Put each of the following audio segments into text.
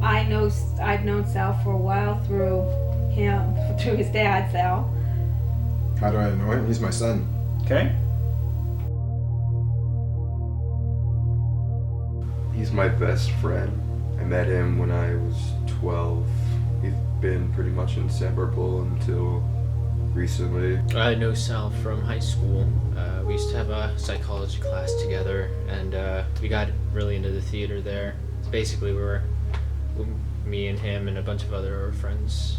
I've known Sal for a while through his dad, Sal. How do I know him? He's my son. Okay. He's my best friend. I met him when I was 12. We've been pretty much inseparable until recently. I know Sal from high school. We used to have a psychology class together, and we got really into the theater there. So basically, me and him and a bunch of other friends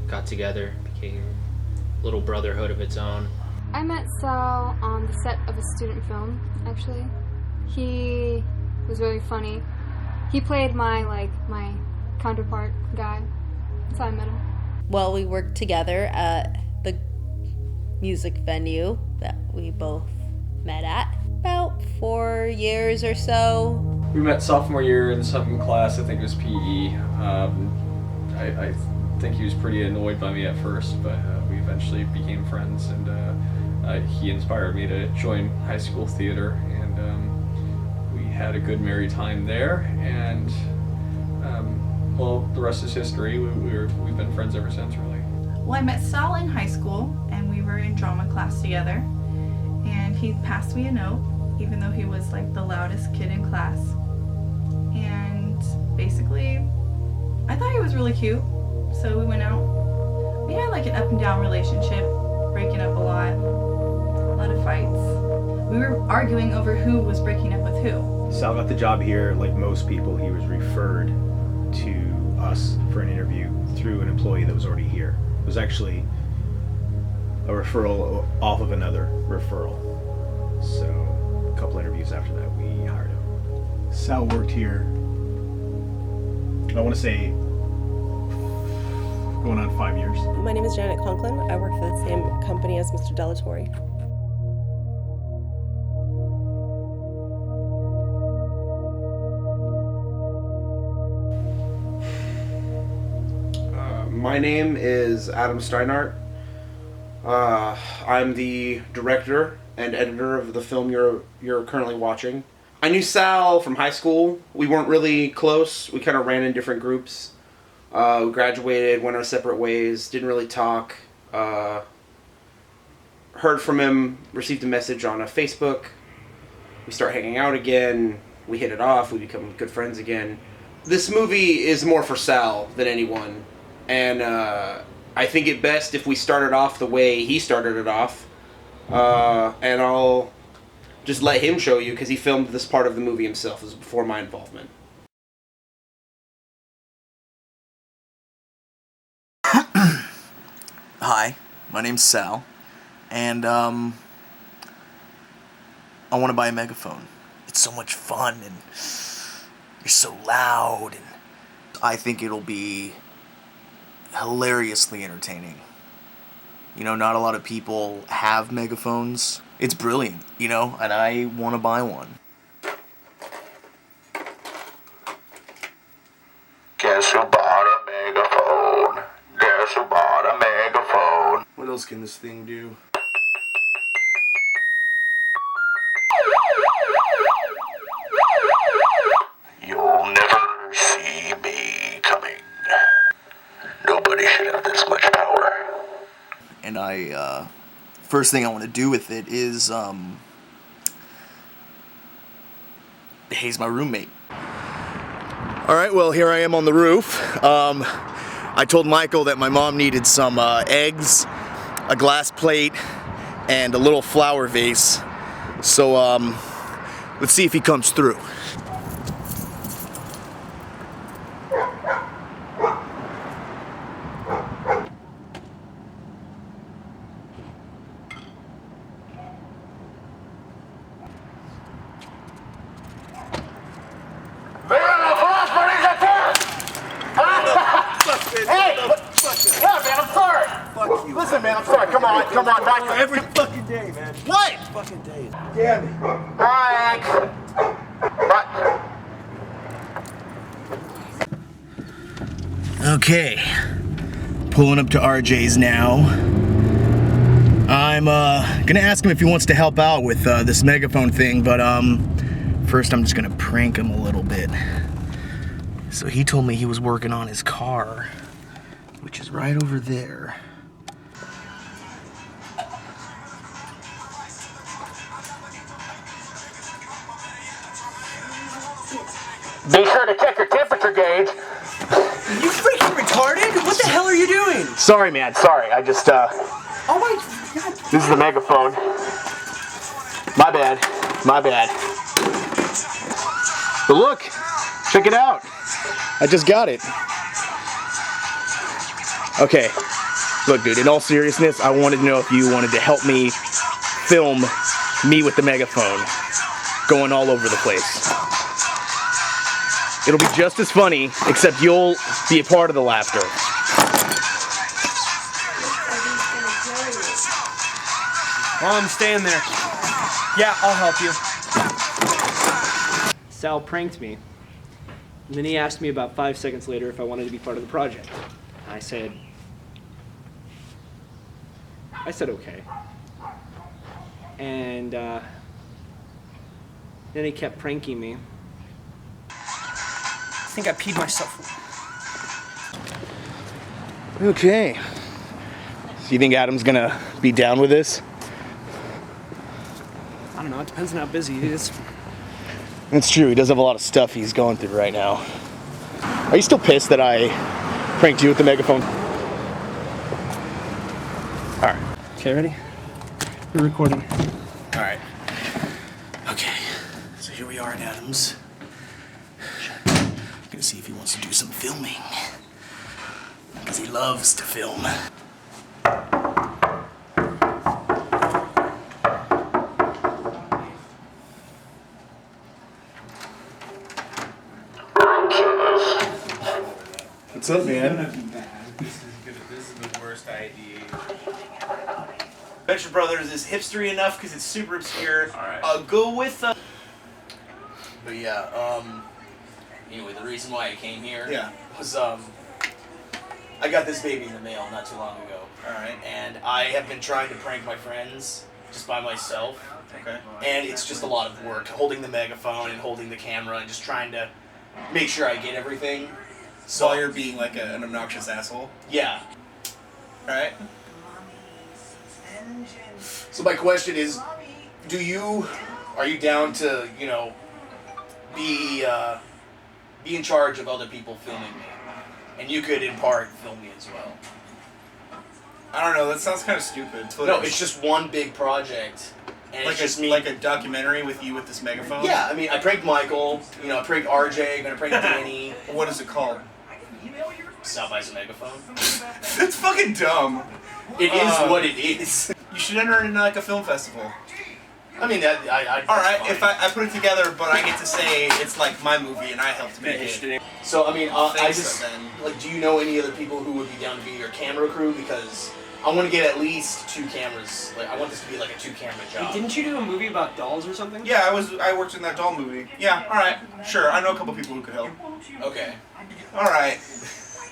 got together, became a little brotherhood of its own. I met Sal on the set of a student film, actually. He was really funny. He played my counterpart guy. That's how I met him. Well, we worked together at the music venue that we both met at about 4 years or so. We met sophomore year in some class, I think it was PE. I think he was pretty annoyed by me at first, but we eventually became friends, and he inspired me to join high school theater, and we had a good merry time there, and well, the rest is history. We've been friends ever since, really. Well, I met Sal in high school, and we were in drama class together, and he passed me a note, even though he was like the loudest kid in class. And basically, I thought he was really cute, so we went out. We had like an up and down relationship, breaking up a lot of fights. We were arguing over who was breaking up with who. Sal got the job here. Like most people, he was referred to us for an interview through an employee that was already here. It was actually a referral off of another referral. So a couple interviews after that, we hired him. Sal worked here, I want to say, going on 5 years. My name is Janet Conklin. I work for the same company as Mr. Delatorre. My name is Adam Steinhardt. I'm the director and editor of the film you're currently watching. I knew Sal from high school. We weren't really close. We kind of ran in different groups. We graduated, went our separate ways, didn't really talk. Heard from him, received a message on Facebook. We start hanging out again. We hit it off. We become good friends again. This movie is more for Sal than anyone. And I think it best if we started off the way he started it off. And I'll just let him show you, because he filmed this part of the movie himself. It was before my involvement. Hi, my name's Sal, and I want to buy a megaphone. It's so much fun, and you're so loud, and I think it'll be hilariously entertaining. You know, not a lot of people have megaphones. It's brilliant, you know, and I want to buy one. Guess who bought a megaphone? Guess who bought a megaphone? What else can this thing do? You'll never see me coming. Nobody should have this much power. And first thing I want to do with it is, haze my roommate. Alright, well, here I am on the roof. I told Michael that my mom needed some eggs, a glass plate, and a little flower vase. So, let's see if he comes through. Listen, man, I'm sorry. Come on, back every fucking day, man. What? Fucking day. Damn it. Alright. Okay. Pulling up to RJ's now. I'm gonna ask him if he wants to help out with this megaphone thing, but first I'm just gonna prank him a little bit. So he told me he was working on his car, which is right over there. Be sure to check your temperature gauge. You freaking retarded? What the hell are you doing? Sorry, man. Sorry. I just, Oh my God. This is the megaphone. My bad. My bad. But look, check it out. I just got it. Okay. Look, dude, in all seriousness, I wanted to know if you wanted to help me film me with the megaphone going all over the place. It'll be just as funny, except you'll be a part of the laughter. Well, I'm staying there. Yeah, I'll help you. Sal pranked me. And then he asked me about 5 seconds later if I wanted to be part of the project. I said okay. And then he kept pranking me. I think I peed myself. Okay. So you think Adam's gonna be down with this? I don't know, it depends on how busy he is. That's true, he does have a lot of stuff he's going through right now. Are you still pissed that I pranked you with the megaphone? Alright. Okay, ready? We're recording. Alright. Okay. So here we are at Adam's. Gonna see if he wants to do some filming. Because he loves to film. What's up, man? This is the worst idea. Venture Brothers is hipstery enough because it's super obscure. Alright. Go with But yeah, anyway, the reason why I came here was, I got this baby in the mail not too long ago. Alright. And I have been trying to prank my friends just by myself. Okay. And it's just a lot of work, holding the megaphone and holding the camera and just trying to make sure I get everything. So While you're being like an obnoxious asshole. yeah. Alright. So my question is, are you down to, be in charge of other people filming me? And you could in part film me as well. I don't know, that sounds kind of stupid. No, it's just one big project. And like it's just like a documentary with you with this megaphone? Yeah, I mean, I pranked Michael, I pranked RJ, I'm gonna prank Danny. What is it called? South by the Megaphone. It's fucking dumb. It is what it is. You should enter into like a film festival. I mean, Alright, if I put it together, but I get to say it's like my movie and I helped make it. So, I mean, I Thanks, just, then. like, do you know any other people who would be down to be your camera crew? Because I want to get at least 2 cameras. Like, I want this to be like a 2-camera job. Didn't you do a movie about dolls or something? Yeah, I worked in that doll movie. Yeah, alright, sure. I know a couple people who could help. Okay. Alright.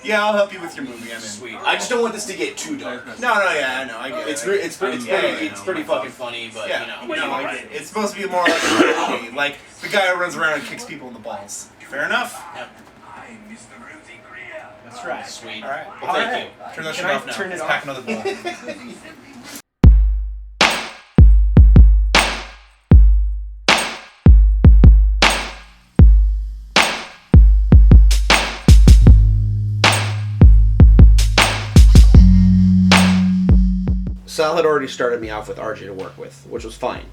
Yeah, I'll help you with your movie. I'm in. Sweet. I just don't want this to get too dark. No, yeah, I know. I get it. It's pretty fucking funny, but No, I get it. It's supposed to be more like a movie, like the guy who runs around and kicks people in the balls. Fair enough. Yep. That's right. Sweet. All right. Well, thank you. Turn that Can shit I off now. turn it Let's off? pack another ball. Sal had already started me off with RJ to work with, which was fine.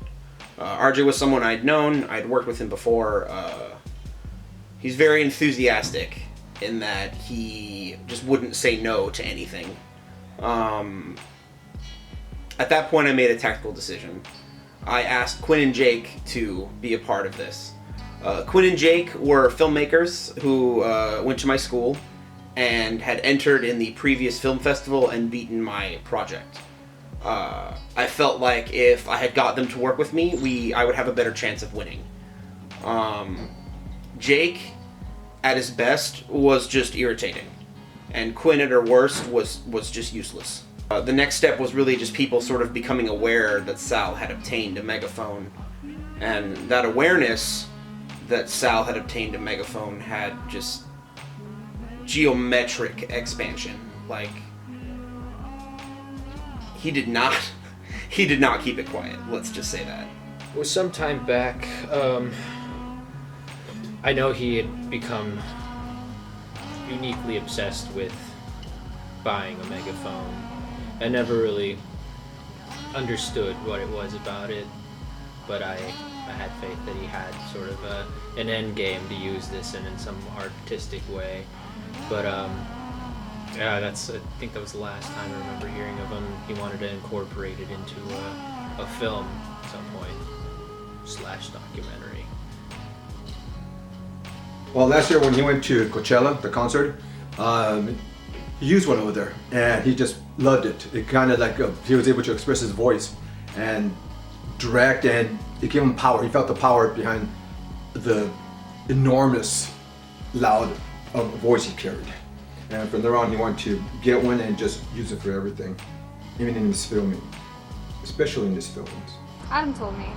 RJ was someone I'd known, I'd worked with him before. He's very enthusiastic in that he just wouldn't say no to anything. At that point, I made a tactical decision. I asked Quinn and Jake to be a part of this. Quinn and Jake were filmmakers who went to my school and had entered in the previous film festival and beaten my project. I felt like if I had got them to work with me, I would have a better chance of winning. Jake, at his best, was just irritating, and Quinn, at her worst, was just useless. The next step was really just people sort of becoming aware that Sal had obtained a megaphone, and that awareness that Sal had obtained a megaphone had just geometric expansion. Like, he did not keep it quiet. Let's just say that. It was some time back. I know he had become uniquely obsessed with buying a megaphone. I never really understood what it was about it, but I had faith that he had sort of an end game to use this in some artistic way. But yeah, I think that was the last time I remember hearing of him. He wanted to incorporate it into a film at some point / documentary. Well, last year when he went to Coachella, the concert, he used one over there, and he just loved it. It kind of like he was able to express his voice and direct, and it gave him power. He felt the power behind the enormous, loud voice he carried. And from there on, he wanted to get one and just use it for everything, even in his filming, especially in his filmings. Adam told me.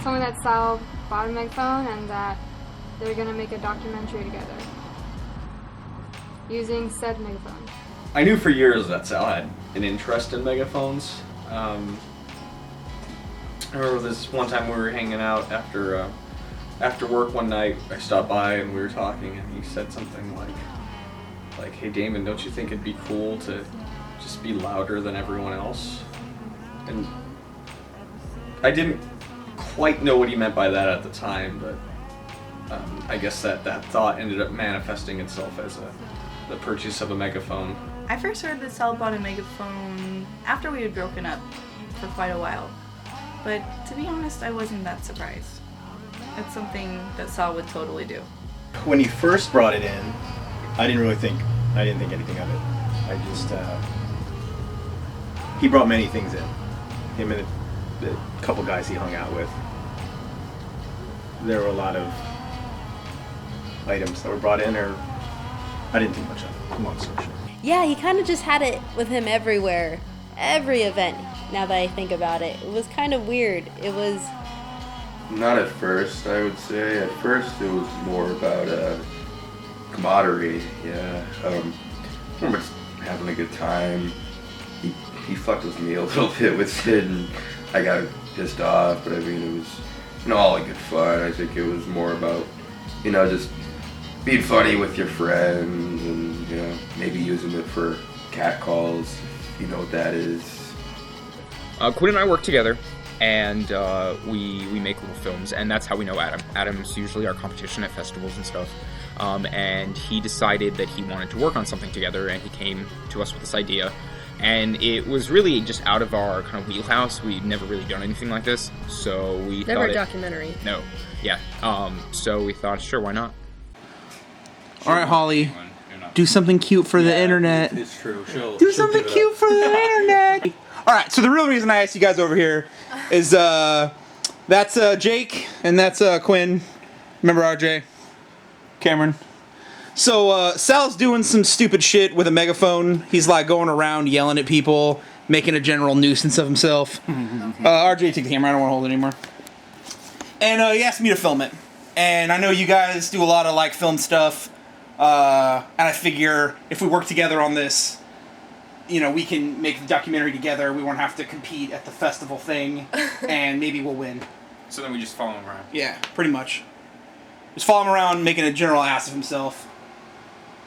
Told me that Sal bought a megaphone and that they were gonna make a documentary together using said megaphone. I knew for years that Sal had an interest in megaphones. I remember this one time we were hanging out after work one night. I stopped by and we were talking, and he said something like, "Hey Damon, don't you think it'd be cool to just be louder than everyone else?" And I didn't quite know what he meant by that at the time, but I guess that thought ended up manifesting itself as the purchase of a megaphone. I first heard that Sal bought a megaphone after we had broken up for quite a while. But to be honest, I wasn't that surprised. It's something that Sal would totally do. When he first brought it in, I didn't think anything of it. I just, he brought many things in. Him and the couple guys he hung out with. There were a lot of items that were brought in, or I didn't think much of it, long story short. Yeah, he kind of just had it with him everywhere. Every event, now that I think about it. It was kind of weird. It was... Not at first, I would say. At first it was more about camaraderie, yeah. I remember just having a good time. He fucked with me a little bit with it, and I got pissed off, but I mean, it was all good fun. I think it was more about, just being funny with your friends and, maybe using it for cat calls, if you know what that is. Quinn and I work together, and we make little films, and that's how we know Adam. Adam's usually our competition at festivals and stuff, and he decided that he wanted to work on something together, and he came to us with this idea. And it was really just out of our kind of wheelhouse. We'd never really done anything like this, so we Never thought a documentary. No, yeah. So we thought, sure, why not? All right, Holly, do something cute for the internet. It's true. Do something cute for the internet. All right, so the real reason I asked you guys over here is that's Jake and that's Quinn. Remember RJ? Cameron. So Sal's doing some stupid shit with a megaphone. He's like going around yelling at people, making a general nuisance of himself. RJ, take the camera. I don't want to hold it anymore. And he asked me to film it. And I know you guys do a lot of like film stuff. And I figure if we work together on this, we can make the documentary together. We won't have to compete at the festival thing, and maybe we'll win. So then we just follow him around. Yeah, pretty much. Just follow him around, making a general ass of himself.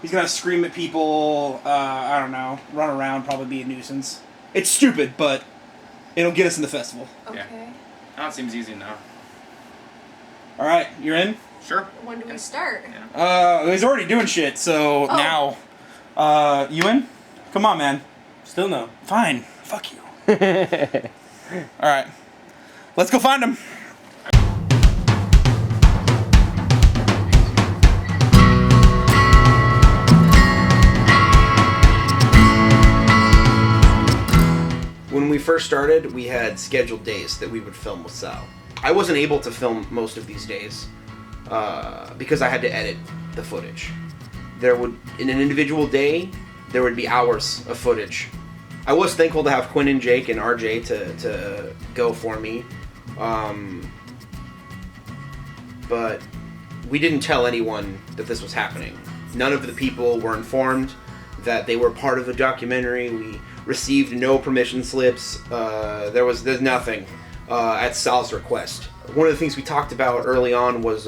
He's gonna scream at people, I don't know, run around, probably be a nuisance. It's stupid, but it'll get us in the festival. Okay. Yeah. Now it seems easy enough. Alright, you're in? Sure. When do we start? He's already doing shit, so now. You in? Come on, man. Still no. Fine. Fuck you. Alright. Let's go find him. When we first started, we had scheduled days that we would film with Sal. I wasn't able to film most of these days because I had to edit the footage. In an individual day, there would be hours of footage. I was thankful to have Quinn and Jake and RJ to go for me. But we didn't tell anyone that this was happening. None of the people were informed that they were part of the documentary. We received no permission slips. There's nothing at Sal's request. One of the things we talked about early on was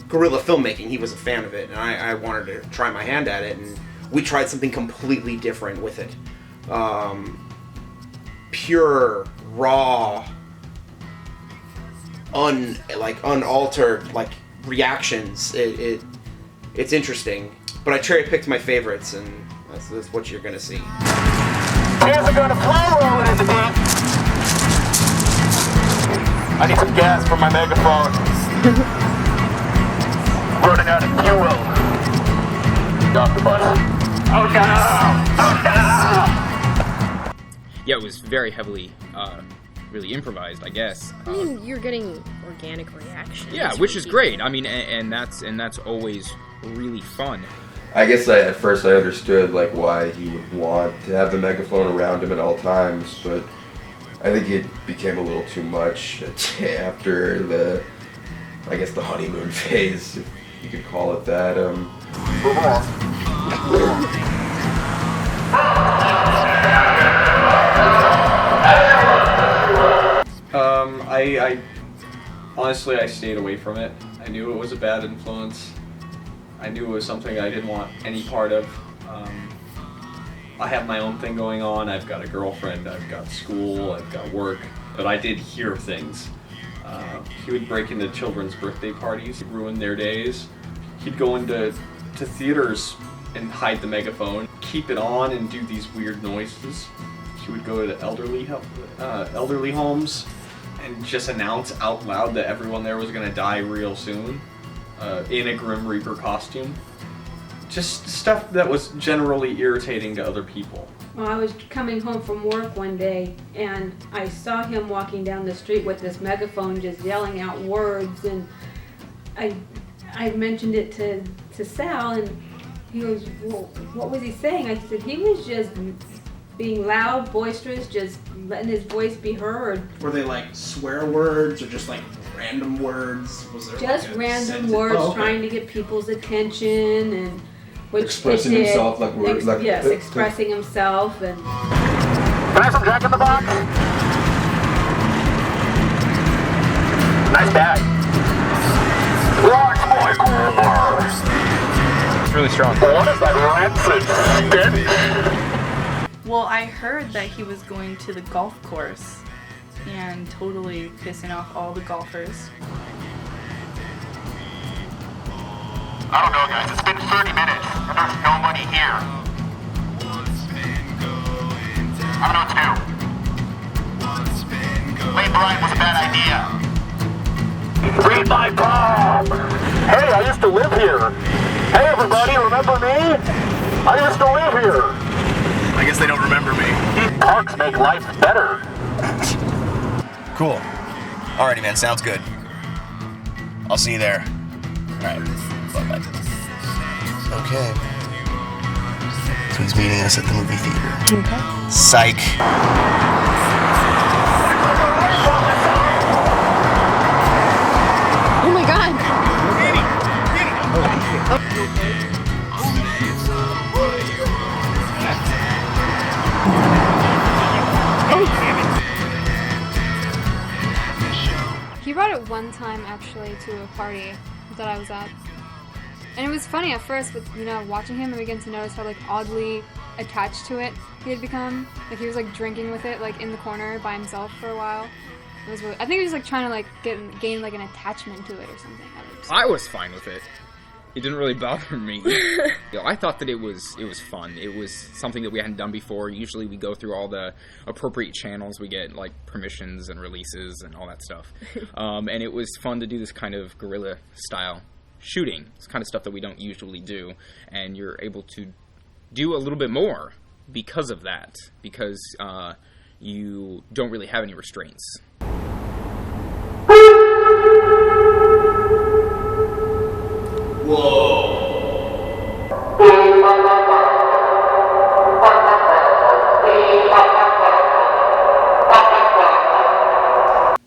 guerrilla filmmaking. He was a fan of it, and I wanted to try my hand at it, and we tried something completely different with it. Pure, raw, unaltered reactions. It's interesting, but I cherry picked my favorites, and that's what you're gonna see. Here's a gun of flour rolling in the deep. I need some gas for my megaphone. Running out of fuel. Dr. Butter. Oh no! Oh no! Yeah, it was very heavily, really improvised, I guess. I mean, you're getting organic reactions. Yeah, which is great. I mean, and that's always really fun. I guess at first I understood why he would want to have the megaphone around him at all times, but I think it became a little too much after the honeymoon phase, if you could call it that. I honestly, I stayed away from it. I knew it was a bad influence. I knew it was something I didn't want any part of. I have my own thing going on. I've got a girlfriend, I've got school, I've got work, but I did hear things. He would break into children's birthday parties, ruin their days. He'd go into theaters and hide the megaphone, keep it on and do these weird noises. He would go to elderly homes and just announce out loud that everyone there was going to die real soon in a Grim Reaper costume. Just stuff that was generally irritating to other people. Well, I was coming home from work one day and I saw him walking down the street with this megaphone just yelling out words, and I mentioned it to Sal, and he goes, well, what was he saying? I said he was just being loud, boisterous, just letting his voice be heard. Were they swear words or just random words? Was there just random words trying to get people's attention, and which expressing it did. himself yes, expressing himself. And Can I have some Jack in the Box? Nice bag. Large boy cooler. It's really strong. What is that rancid stench? Well, I heard that he was going to the golf course and totally pissing off all the golfers. I don't know, guys. It's been 30 minutes and there's nobody here. I don't know what to do. Leave Brian was a bad idea. Read my palm! Hey, I used to live here. Hey, everybody, remember me? I used to live here. I guess they don't remember me. Parks make life better. Cool. Alrighty, man. Sounds good. I'll see you there. Alright. Bye-bye. Okay. So he's meeting us at the movie theater. Okay. Psych. Oh my god! He brought it one time actually to a party that I was at. And it was funny at first, but watching him and begin to notice how oddly attached to it he had become. He was drinking with it in the corner by himself for a while. It was really, I think he was trying to gain an attachment to it or something. I was fine with it. It didn't really bother me. I thought that it was fun. It was something that we hadn't done before. Usually we go through all the appropriate channels. We get permissions and releases and all that stuff. And it was fun to do this kind of guerrilla style shooting. It's kind of stuff that we don't usually do. And you're able to do a little bit more because of that. Because you don't really have any restraints.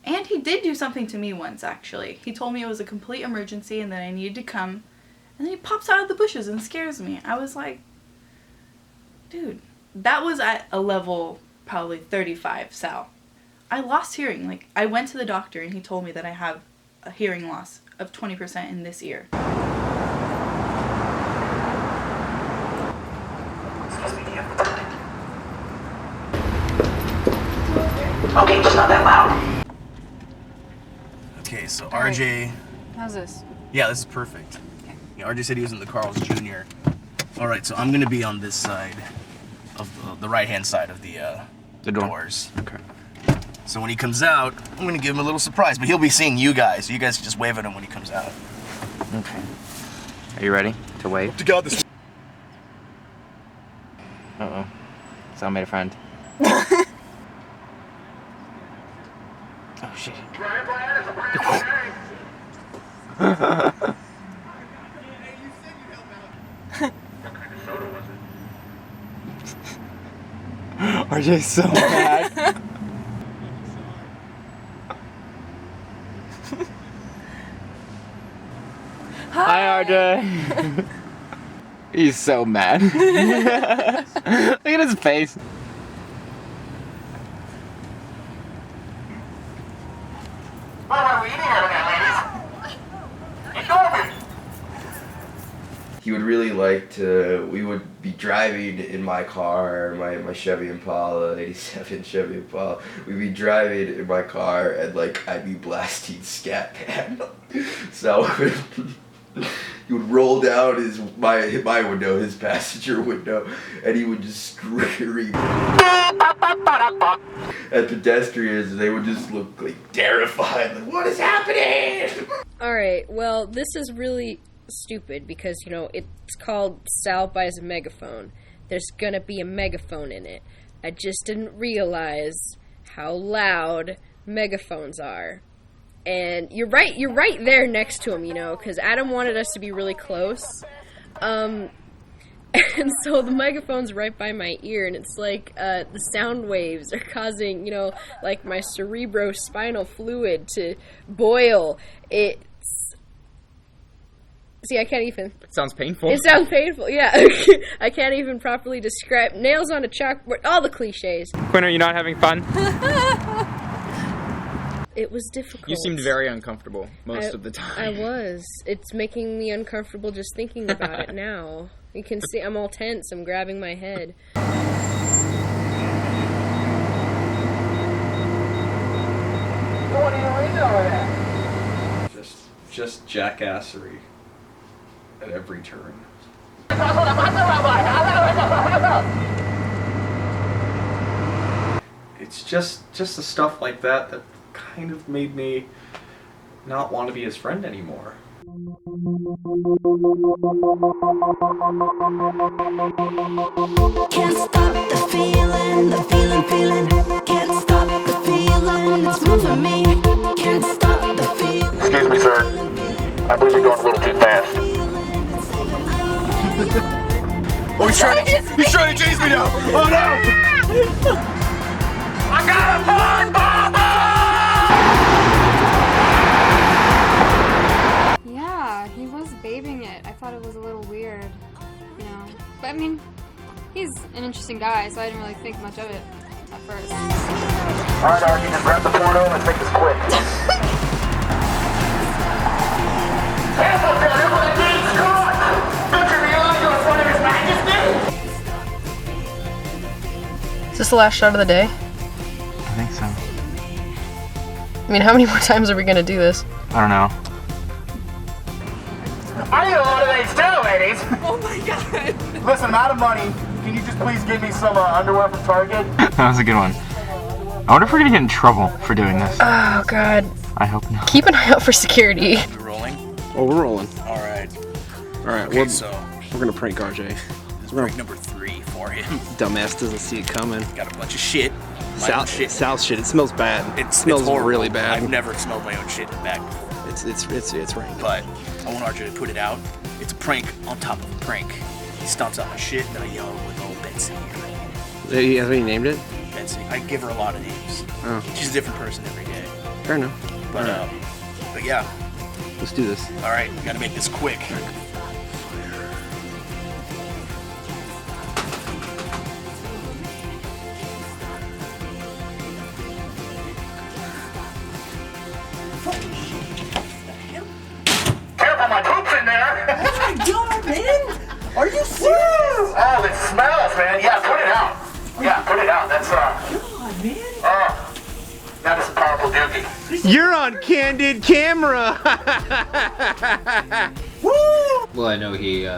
And he did do something to me once, actually. He told me it was a complete emergency and that I needed to come And then he pops out of the bushes and scares me. I was like, dude, that was at a level probably 35, Sal. I lost hearing. Like, I went to the doctor and he told me that I have a hearing loss of 20% in this ear. Okay, just not that loud. Okay, so RJ. How's this? Yeah, this is perfect. Yeah, RJ said he was in the Carl's Jr. All right, so I'm gonna be on this side of the right-hand side of the doors. Okay. So when he comes out, I'm gonna give him a little surprise, but he'll be seeing you guys. So you guys just wave at him when he comes out. Okay. Are you ready to wave? To God, this. Uh-oh. Sal made a friend. Oh, shit. RJ's so mad. Hi, RJ. He's so mad. Look at his face. What are we eating over there, ladies? It's open! He would really like to, we would be driving in my car, my Chevy Impala, 87 Chevy Impala. We'd be driving in my car and like I'd be blasting Scat Pan. So he would roll down my window, his passenger window, and he would just scream. And pedestrians, they would just look like terrified, like, what is happening? Alright, well, this is really stupid because, you know, it's called Sal Buys a Megaphone. There's gonna be a megaphone in it. I just didn't realize how loud megaphones are. And you're right there next to him, you know, because Adam wanted us to be really close. And so the megaphone's right by my ear, and it's like the sound waves are causing, you know, like my cerebrospinal fluid to boil. See, I can't even... It sounds painful. It sounds painful, yeah. I can't even properly describe... Nails on a chalkboard, all the cliches. Quinn, are you not having fun? It was difficult. You seemed very uncomfortable most of the time. I was. It's making me uncomfortable just thinking about it now. You can see I'm all tense. I'm grabbing my head. What are you eating over there? Just jackassery at every turn. It's just the stuff like that that kind of made me not want to be his friend anymore. Can't stop the feeling, can't stop the feeling, it's moving me, can't stop the feeling. Excuse me, sir. I believe you're going a little too fast. Oh, he's trying to chase me now! Oh no! I got a porn bomb! Yeah, he was babying it. I thought it was a little weird, you know. But I mean, he's an interesting guy, so I didn't really think much of it at first. Alright, Archie, just grab the porno and let's make this quick. Careful, Billy, when the deed's caught! Don't you realize you're in front of His Majesty? Is this the last shot of the day? I think so. I mean, how many more times are we gonna do this? I don't know. I need a lot of these too, ladies! Oh my god! Listen, I'm out of money. Can you just please give me some underwear from Target? That was a good one. I wonder if we're gonna get in trouble for doing this. Oh god. I hope not. Keep an eye out for security. We rolling? Oh, we're rolling. All right. Alright, we're gonna prank RJ. This is prank number 3 for him. Dumbass doesn't see it coming. Got a bunch of shit. South shit. It smells bad. It smells horrible. really bad. I've never smelled my own shit in the back before. It's rank. But I want RJ to put it out. It's a prank on top of a prank. He stomps out my shit, then I yell with old Betsy here. Has he named it? Betsy. I give her a lot of names. Oh. She's a different person every day. Fair enough. But yeah. Let's do this. All right, we gotta make this quick. man. Yeah, put it out. Yeah, put it out. That's that is a powerful dookie. You're on candid camera. Well, I know he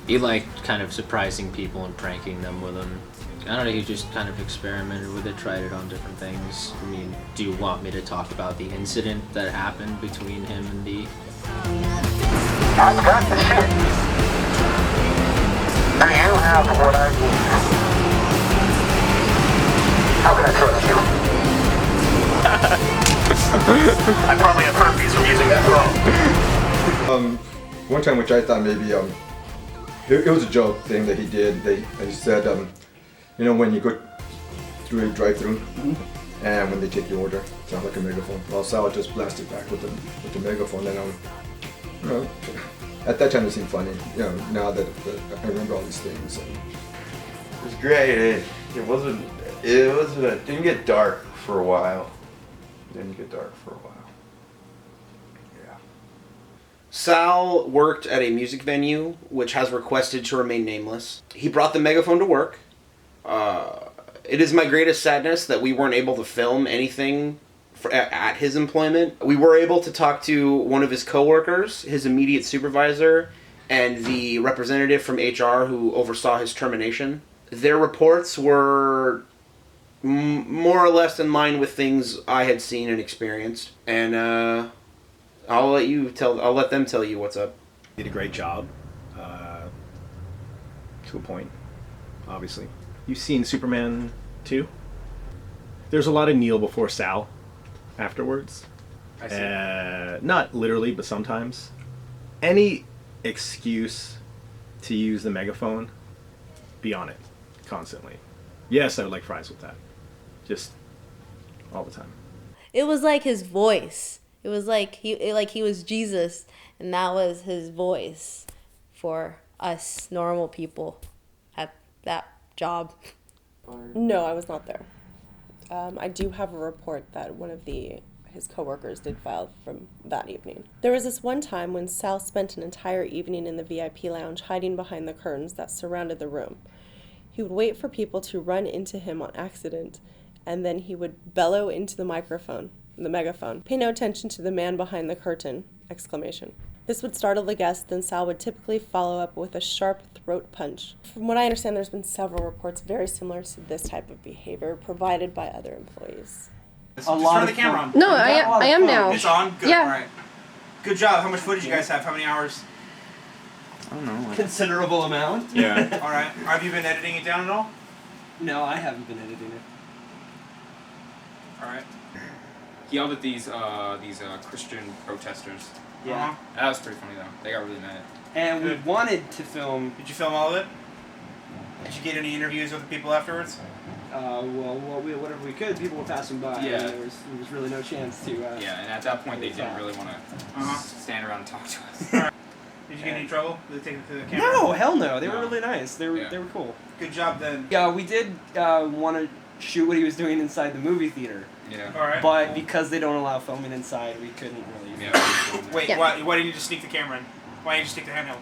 he liked kind of surprising people and pranking them with him. I don't know, he just kind of experimented with it, tried it on different things. I mean, do you want me to talk about the incident that happened between him and the... I've got the shit. Do you have what I need? How can I trust you? I probably have herpes from using that phone. One time, which I thought maybe it was a joke thing that he did. They said, you know, when you go through a drive-through and when they take your order, it sounds like a megaphone. Well, Sal just blasted back with the megaphone, and you know, at that time it seemed funny. You know, now that I remember all these things. And it was great. It didn't get dark for a while. Sal worked at a music venue which has requested to remain nameless. He brought the megaphone to work. It is my greatest sadness that we weren't able to film anything at his employment. We were able to talk to one of his coworkers, his immediate supervisor, and the representative from HR who oversaw his termination. Their reports were more or less in line with things I had seen and experienced. And I'll let them tell you what's up. Did a great job, to a point, obviously. You've seen Superman 2? There's a lot of kneel before Sal afterwards. I see. Not literally, but sometimes. Any excuse to use the megaphone, be on it, constantly. Yes, I would like fries with that. Just all the time. It was like his voice. It was like he was Jesus, and that was his voice for us normal people at that job. No, I was not there. I do have a report that one of his coworkers did file from that evening. There was this one time when Sal spent an entire evening in the VIP lounge hiding behind the curtains that surrounded the room. He would wait for people to run into him on accident, and then he would bellow into the megaphone. Pay no attention to the man behind the curtain! ! This would startle the guests, then Sal would typically follow up with a sharp throat punch. From what I understand, there's been several reports very similar to this type of behavior provided by other employees. Just turn the camera on. No, I am now. It's on? Good, Yeah. alright. Good job. How much footage you guys have? How many hours? I don't know. Considerable amount. Yeah. Alright. Have you been editing it down at all? No, I haven't been editing it. Alright. He yelled at these Christian protesters. Yeah. That was pretty funny though. They got really mad. And we wanted to film. Did you film all of it? Did you get any interviews with the people afterwards? Whatever we could. People were passing by. Yeah. And there was really no chance to. Yeah, and at that point they didn't really want to stand around and talk to us. Did you get any trouble? Did they take it to the camera? No, hell no. They were really nice. They were cool. Good job then. Yeah, we did want to shoot what he was doing inside the movie theater. Yeah. Alright. But because they don't allow filming inside, we couldn't really. Wait, why didn't you just sneak the camera in? Why didn't you just stick the handheld?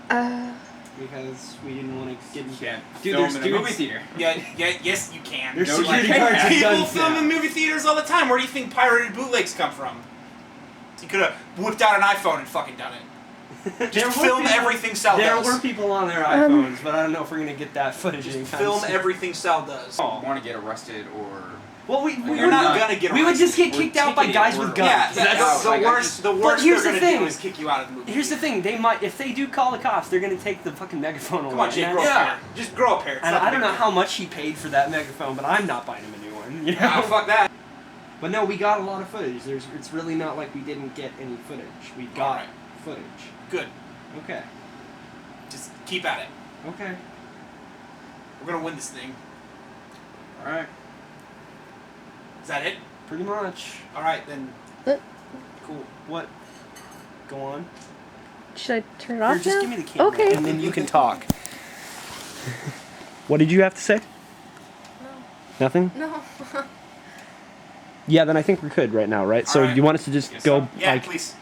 Because we didn't want to get in. Can't Dude, film there's in a dudes. movie theater. Yes, you can. There's security guards with People guns film now. in movie theaters all the time. Where do you think pirated bootlegs come from? You could have whipped out an iPhone and fucking done it. Just film everything Sal There does. were people on their iPhones, but I don't know if we're gonna get that footage anytime Film soon. everything Sal does. Want to get arrested or? Well, You're not gonna get arrested. We would just get kicked out by guys with guns. Yeah, that's the worst. The worst here's they're the gonna thing. do is kick you out of the movie. Here's the thing: they might, if they do call the cops, they're gonna take the fucking megaphone away. Come on, Jake, grow up here. Just grow up here. It's And not I the don't big know how much he paid for that megaphone, but I'm not buying him a new one. You know? Ah, fuck that. But no, we got a lot of footage. It's really not like we didn't get any footage. We got footage. Good. Okay. Just keep at it. Okay. We're gonna win this thing. All right. Is that it? Pretty much. All right then. Cool. What? Go on. Should I turn it Here, off just now? give me the camera, Okay. and then you can talk. What did you have to say? Nothing? No. Yeah, then I think we could right now, right? So All right. you want us to just go Yeah, like? please.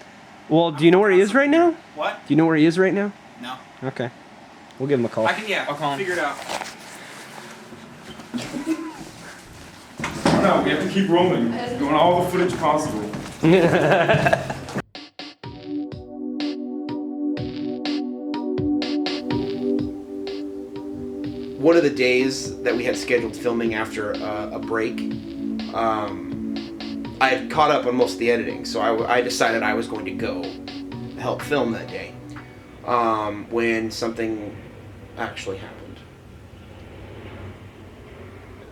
Well, do you know where he is right now? What? Do you know where he is right now? No. Okay. We'll give him a call. I can, yeah, I'll call him. figure it out. No, we have to keep rolling. Doing all the footage possible. One of the days that we had scheduled filming after a break, I had caught up on most of the editing, so I decided I was going to go help film that day when something actually happened.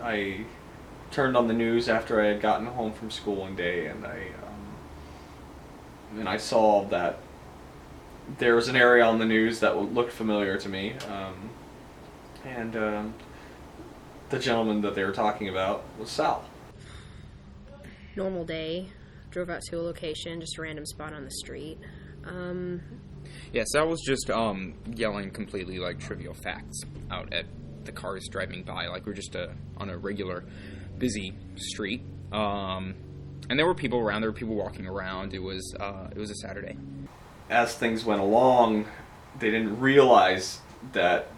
I turned on the news after I had gotten home from school one day, and I saw that there was an area on the news that looked familiar to me, and the gentleman that they were talking about was Sal. Normal day. Drove out to a location, just a random spot on the street. Yeah, Sal was just yelling completely like trivial facts out at the cars driving by, like we're just on a regular busy street. And there were people around, there were people walking around. It was a Saturday. As things went along, they didn't realize that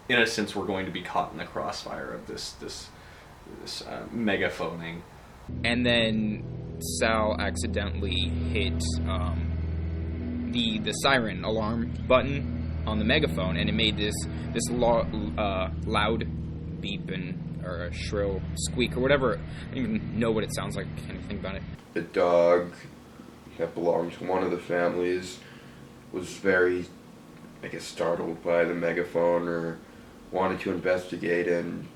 innocents were going to be caught in the crossfire of this megaphoning. And then Sal accidentally hit the siren alarm button on the megaphone, and it made this loud beep or a shrill squeak or whatever. I don't even know what it sounds like. Can't even think about it. The dog that belonged to one of the families was very, I guess, startled by the megaphone, or wanted to investigate and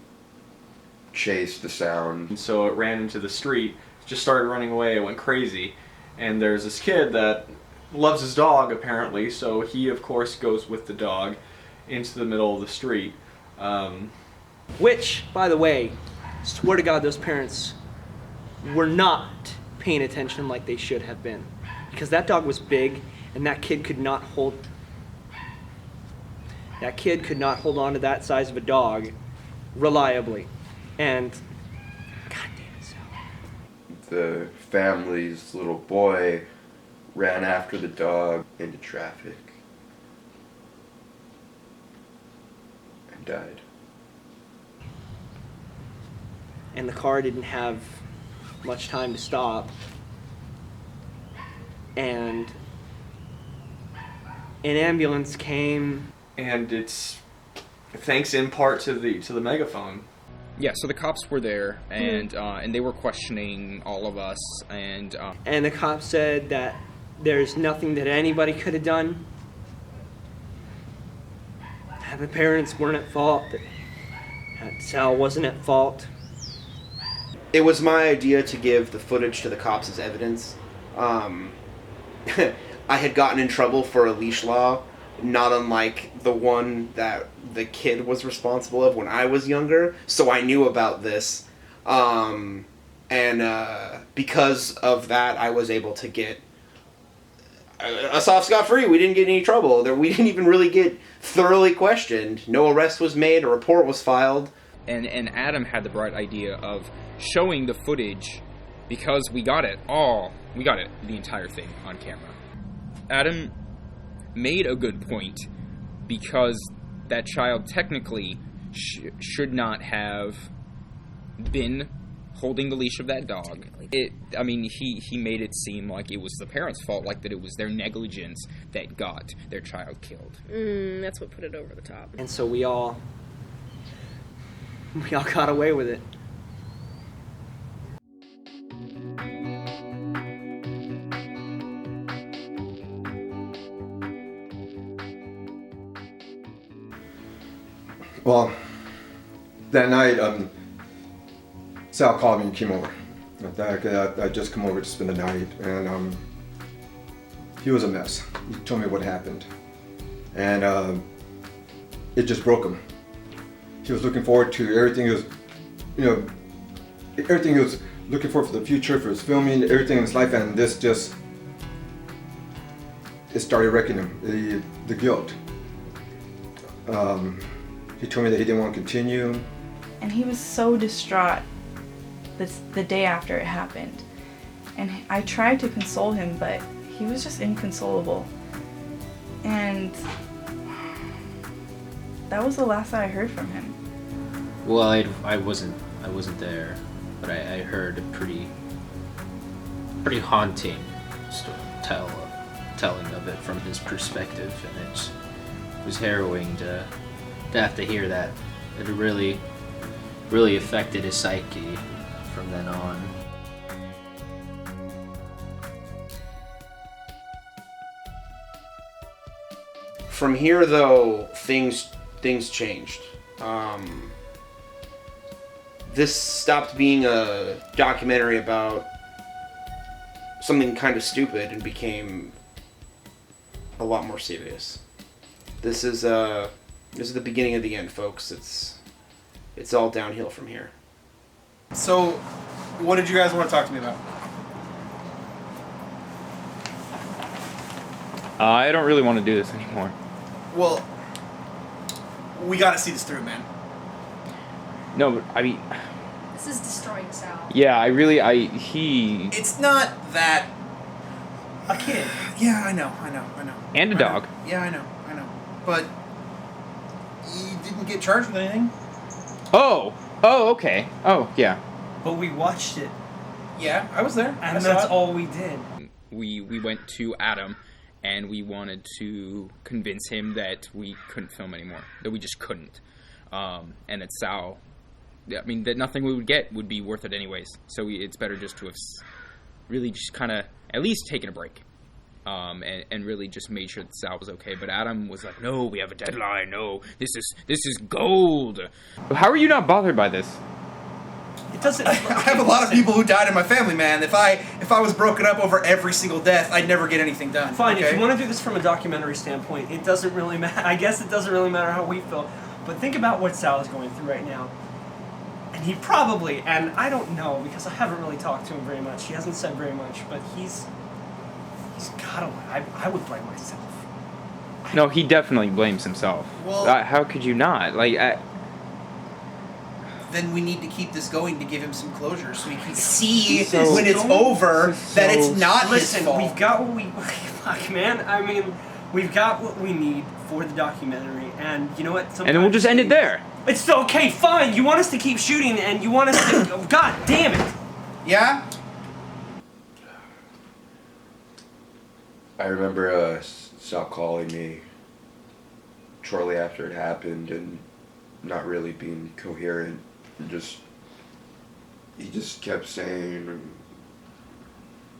chase the sound. And so it ran into the street, just started running away, it went crazy. And there's this kid that loves his dog, apparently, so he, of course, goes with the dog into the middle of the street. Which, by the way, swear to God, those parents were not paying attention like they should have been. Because that dog was big, and that kid could not hold on to that size of a dog reliably. And God damn it, Sal. The family's little boy ran after the dog into traffic and died. And the car didn't have much time to stop. And an ambulance came. And it's thanks in part to the megaphone. Yeah, so the cops were there, and they were questioning all of us, and the cop said that there's nothing that anybody could have done. That the parents weren't at fault. That Sal wasn't at fault. It was my idea to give the footage to the cops as evidence. I had gotten in trouble for a leash law, not unlike the one that the kid was responsible of when I was younger, so I knew about this. And because of that, I was able to get us off scot-free. We didn't get in any trouble. We didn't even really get thoroughly questioned. No arrest was made, a report was filed. And Adam had the bright idea of showing the footage because we got it, the entire thing on camera. Adam made a good point because that child technically should not have been holding the leash of that dog. He made it seem like it was the parents' fault, like that it was their negligence that got their child killed. That's what put it over the top. And so we all got away with it. Well, that night, Sal called me and came over. I just come over to spend the night, and he was a mess. He told me what happened, and it just broke him. He was looking forward to everything. Everything he was looking for the future, for his filming, everything in his life, and this just, it started wrecking him. The guilt. He told me that he didn't want to continue. And he was so distraught the day after it happened. And I tried to console him, but he was just inconsolable. And That was the last I heard from him. Well, I wasn't there, but I heard a pretty haunting telling of it from his perspective, and it was harrowing to have to hear that. It really affected his psyche from then on. From here, though, things changed. This stopped being a documentary about something kind of stupid and became a lot more serious. This is the beginning of the end, folks. It's all downhill from here. So, what did you guys want to talk to me about? I don't really want to do this anymore. Well, we gotta see this through, man. No, but I mean, This is destroying Sal. yeah, he It's not that. A kid. Yeah, I know. and a dog. Yeah, I know. But you didn't get charged with anything. Oh, okay. Oh, yeah. But we watched it. Yeah, I was there. And that's all we did. We went to Adam, and we wanted to convince him that we couldn't film anymore, that we just couldn't, and that Sal, I mean, that nothing we would get would be worth it anyways. So it's better just to have really just kind of at least taken a break, and really just made sure that Sal was okay. But Adam was like, "No, we have a deadline. No, this is gold." How are you not bothered by this? It doesn't. I have a lot of people who died in my family, man. If I was broken up over every single death, I'd never get anything done. Fine, okay? if you want to do this from a documentary standpoint, it doesn't really matter. I guess it doesn't really matter how we feel. But think about what Sal is going through right now. And he probably, and I don't know because I haven't really talked to him very much. He hasn't said very much, but he's gotta. I would blame myself. No, he definitely blames himself. Well- How could you not? Then we need to keep this going to give him some closure, so he can see So- when it's over that it's not Listen, his fault. we've got what we. Fuck, man. I mean, we've got what we need for the documentary, and you know what? And then we'll just end it there. It's okay, fine. You want us to keep shooting, and you want us to. Oh, God damn it! Yeah. I remember Sal calling me shortly after it happened and not really being coherent. He just kept saying,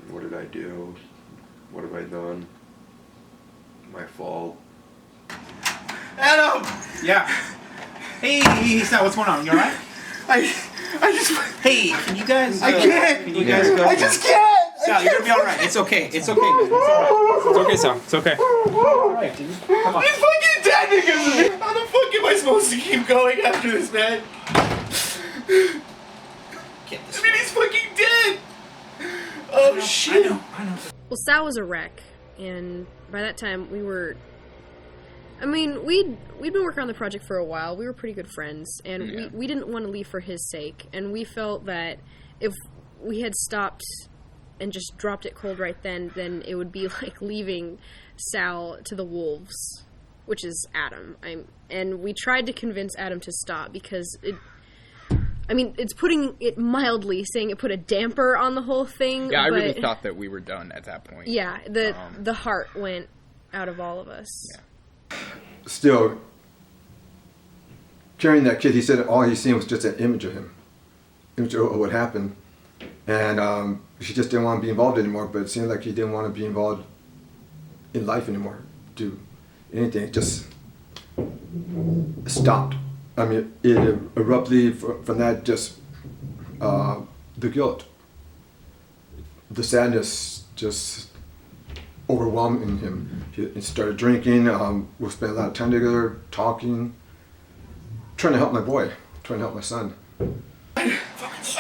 "What did I do? What have I done? My fault." Adam! Yeah. Hey, Sal, what's going on? You alright? I just. Hey, can you guys? I can't. Can you guys go? I just can't. Sal, you're gonna be alright. It's okay. It's okay, man. It's alright. It's okay, Sal. It's okay. Alright, dude. Come on. He's fucking dead because of it. How the fuck am I supposed to keep going after this, man? I mean, he's fucking dead. Oh shit. I know. Well, Sal was a wreck, and by that time we were. I mean, we'd been working on the project for a while. We were pretty good friends, and we didn't want to leave for his sake. And we felt that if we had stopped and just dropped it cold right then it would be like leaving Sal to the wolves, which is Adam. And we tried to convince Adam to stop because it's putting it mildly, saying it put a damper on the whole thing. Yeah, I but really thought that we were done at that point. yeah, the heart went out of all of us. Yeah. Still, carrying that kid, he said all he seen was just an image of him, image of what happened. And she just didn't want to be involved anymore, but it seemed like he didn't want to be involved in life anymore, do anything. It just stopped. I mean, it abruptly, from that, just the guilt, the sadness just overwhelming him. He started drinking, we spent a lot of time together, talking, trying to help my boy, trying to help my son. I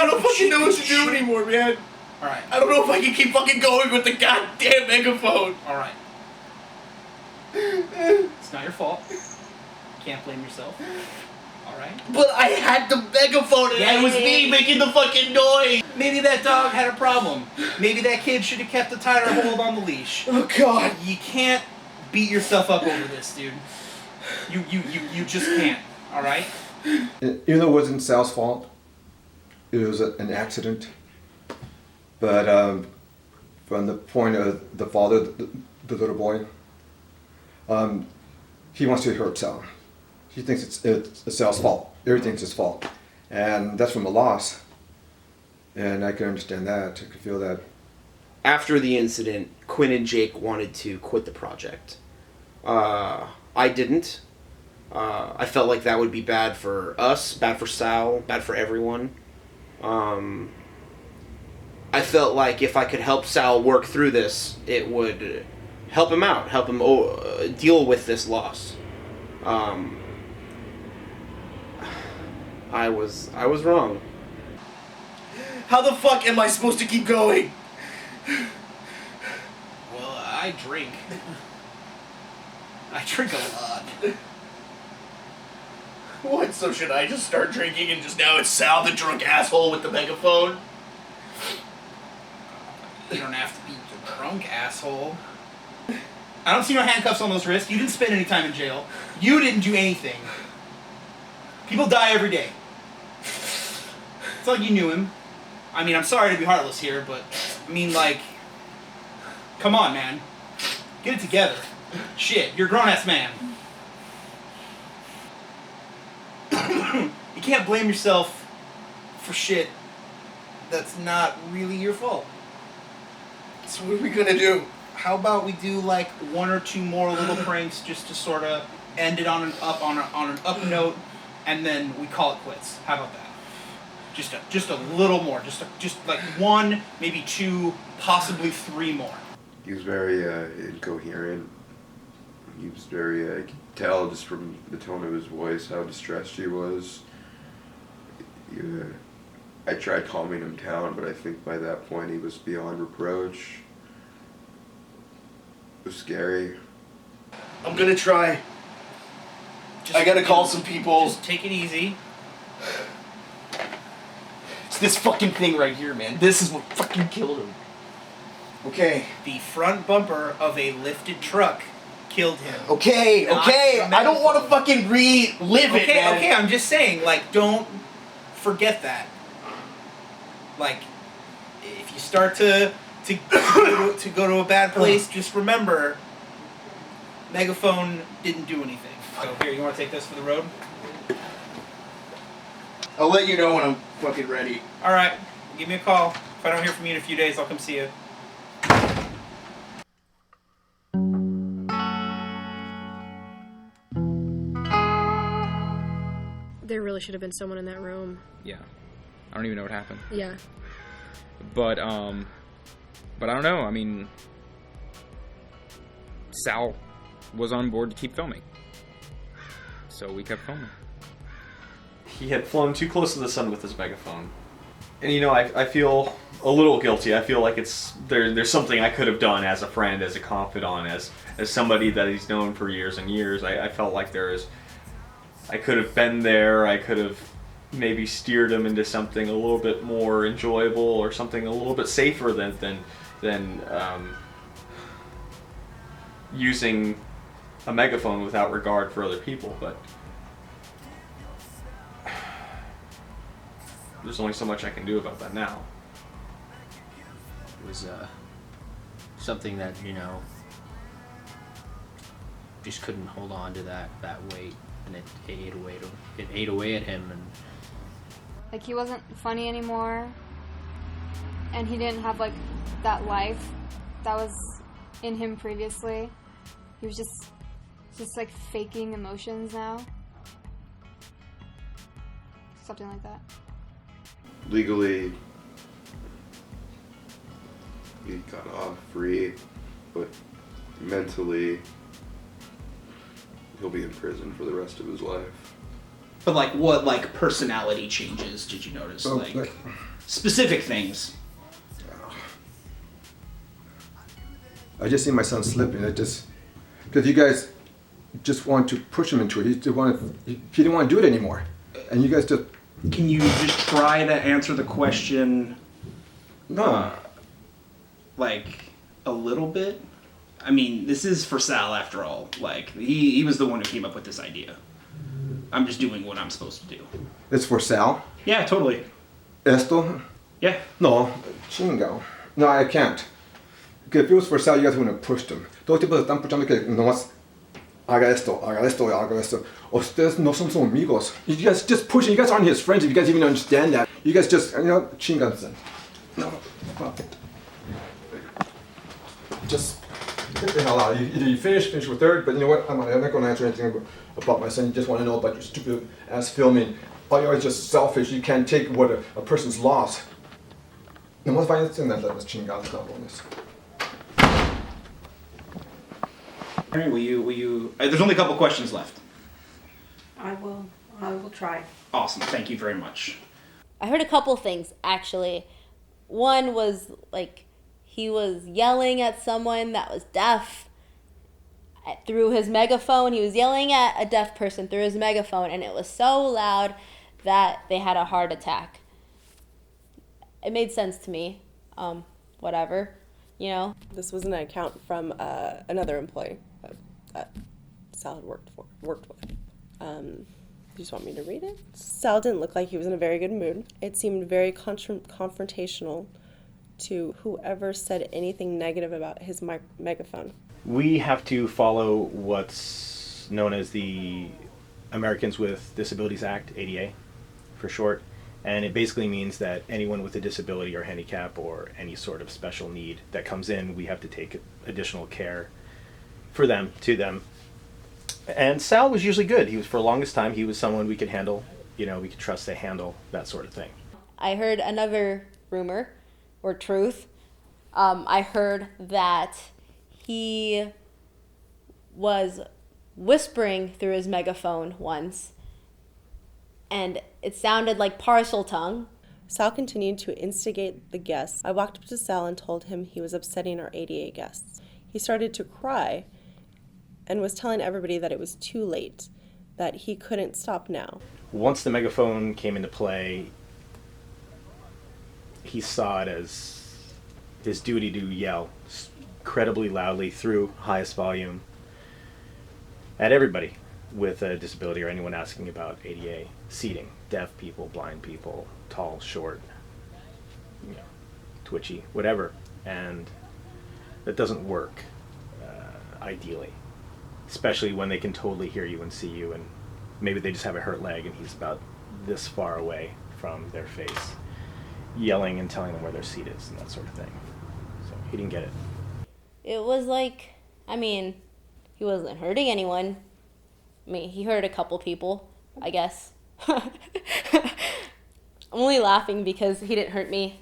don't fucking know what to do anymore, man. Alright. I don't know if I can keep fucking going with the goddamn megaphone. Alright. It's not your fault. Can't blame yourself. Alright? But I had the megaphone and it was me making the fucking noise. Maybe that dog had a problem. Maybe that kid should have kept a tighter hold on the leash. Oh God. You can't beat yourself up over this, dude. You just can't. All right. Even though it wasn't Sal's fault, it was an accident. But from the point of the father, the little boy, he wants to hurt Sal. He thinks it's Sal's fault. Everything's his fault. And that's from the loss. And I can understand that. I can feel that. After the incident, Quinn and Jake wanted to quit the project. I didn't. I felt like that would be bad for us, bad for Sal, bad for everyone. I felt like if I could help Sal work through this, it would help him out, help him deal with this loss. I was wrong. How the fuck am I supposed to keep going? Well, I drink. I drink a lot. What, so should I just start drinking and just now it's Sal the drunk asshole with the megaphone? You don't have to be the drunk asshole. I don't see no handcuffs on those wrists. You didn't spend any time in jail. You didn't do anything. People die every day. It's like you knew him. I mean, I'm sorry to be heartless here, but I mean, like, come on, man. Get it together. Shit, you're a grown-ass man. You can't blame yourself for shit that's not really your fault. So what are we gonna do? How about we do like one or two more little pranks just to sort of end it on an up note, and then we call it quits. How about that? Just a little more. Just like one, maybe two, possibly three more. He was very incoherent. He was very, I could tell just from the tone of his voice how distressed he was. Yeah. I tried calming him down, but I think by that point he was beyond reproach. It was scary. I'm gonna try. I gotta call some people. Just take it easy. It's this fucking thing right here, man. This is what fucking killed him. Okay. The front bumper of a lifted truck killed him. Okay. I don't want to fucking relive it, man. Okay, I'm just saying, like, don't forget that. Like, if you start to go to a bad place, just remember, Megaphone didn't do anything. So here, you want to take this for the road? I'll let you know when I'm fucking ready. All right, give me a call. If I don't hear from you in a few days, I'll come see you. There really should have been someone in that room. Yeah. I don't even know what happened. Yeah. But I don't know. I mean, Sal was on board to keep filming. So we kept filming. He had flown too close to the sun with his megaphone. And you know, I feel a little guilty. I feel like there's something I could have done as a friend, as a confidant, as somebody that he's known for years and years. I felt like I could have been there. I could have maybe steered him into something a little bit more enjoyable or something a little bit safer than using a megaphone without regard for other people. But there's only so much I can do about that now. It was something that, you know, just couldn't hold on to that weight, and it ate away at him. And like, he wasn't funny anymore, and he didn't have like that life that was in him previously. He was just like faking emotions now. Something like that. Legally, he got off free, but mentally, he'll be in prison for the rest of his life. But like, what like personality changes did you notice? Like specific things. I just see my son slipping. Because you guys just want to push him into it. He didn't want to do it anymore, and you guys just. Can you just try to answer the question? No. Like a little bit. I mean, this is for Sal after all. Like, he was the one who came up with this idea. I'm just doing what I'm supposed to do. It's for Sal? Yeah, totally. Esto? Yeah. No, chingo. No, I can't. Because if it was for Sal, you guys wouldn't have pushed him. Todos tipos están puchando que nomás haga esto, haga esto. Ustedes no son sus amigos. You guys just pushing. You guys aren't his friends if you guys even understand that. You guys just, chinganse. No, fuck it. Just get the hell out. Either you finish with third, but you know what? I'm not going to answer anything about my son. You just want to know about your stupid ass filming. All you are is just selfish. You can't take what a person's lost. Nomás váyanse en las chingadas, cabrones. All right, will you? There's only a couple questions left. I will try. Awesome. Thank you very much. I heard a couple things, actually. One was, like, he was yelling at someone that was deaf through his megaphone. He was yelling at a deaf person through his megaphone, and it was so loud that they had a heart attack. It made sense to me. Whatever, you know. This was an account from another employee that Sal had worked with. You just want me to read it? Sal didn't look like he was in a very good mood. It seemed very confrontational to whoever said anything negative about his megaphone. We have to follow what's known as the Americans with Disabilities Act, ADA for short, and it basically means that anyone with a disability or handicap or any sort of special need that comes in, we have to take additional care for them, to them. And Sal was usually good. He was, for the longest time, he was someone we could handle, we could trust to handle that sort of thing. I heard another rumor, or truth. I heard that he was whispering through his megaphone once, and it sounded like parcel tongue. Sal continued to instigate the guests. I walked up to Sal and told him he was upsetting our ADA guests. He started to cry and was telling everybody that it was too late, that he couldn't stop now. Once the megaphone came into play, he saw it as his duty to yell incredibly loudly through highest volume at everybody with a disability or anyone asking about ADA seating. Deaf people, blind people, tall, short, twitchy, whatever. And that doesn't work ideally, especially when they can totally hear you and see you, and maybe they just have a hurt leg and he's about this far away from their face, yelling and telling them where their seat is and that sort of thing. So he didn't get it. It was like, he wasn't hurting anyone. He hurt a couple people, I guess. I'm only laughing because he didn't hurt me.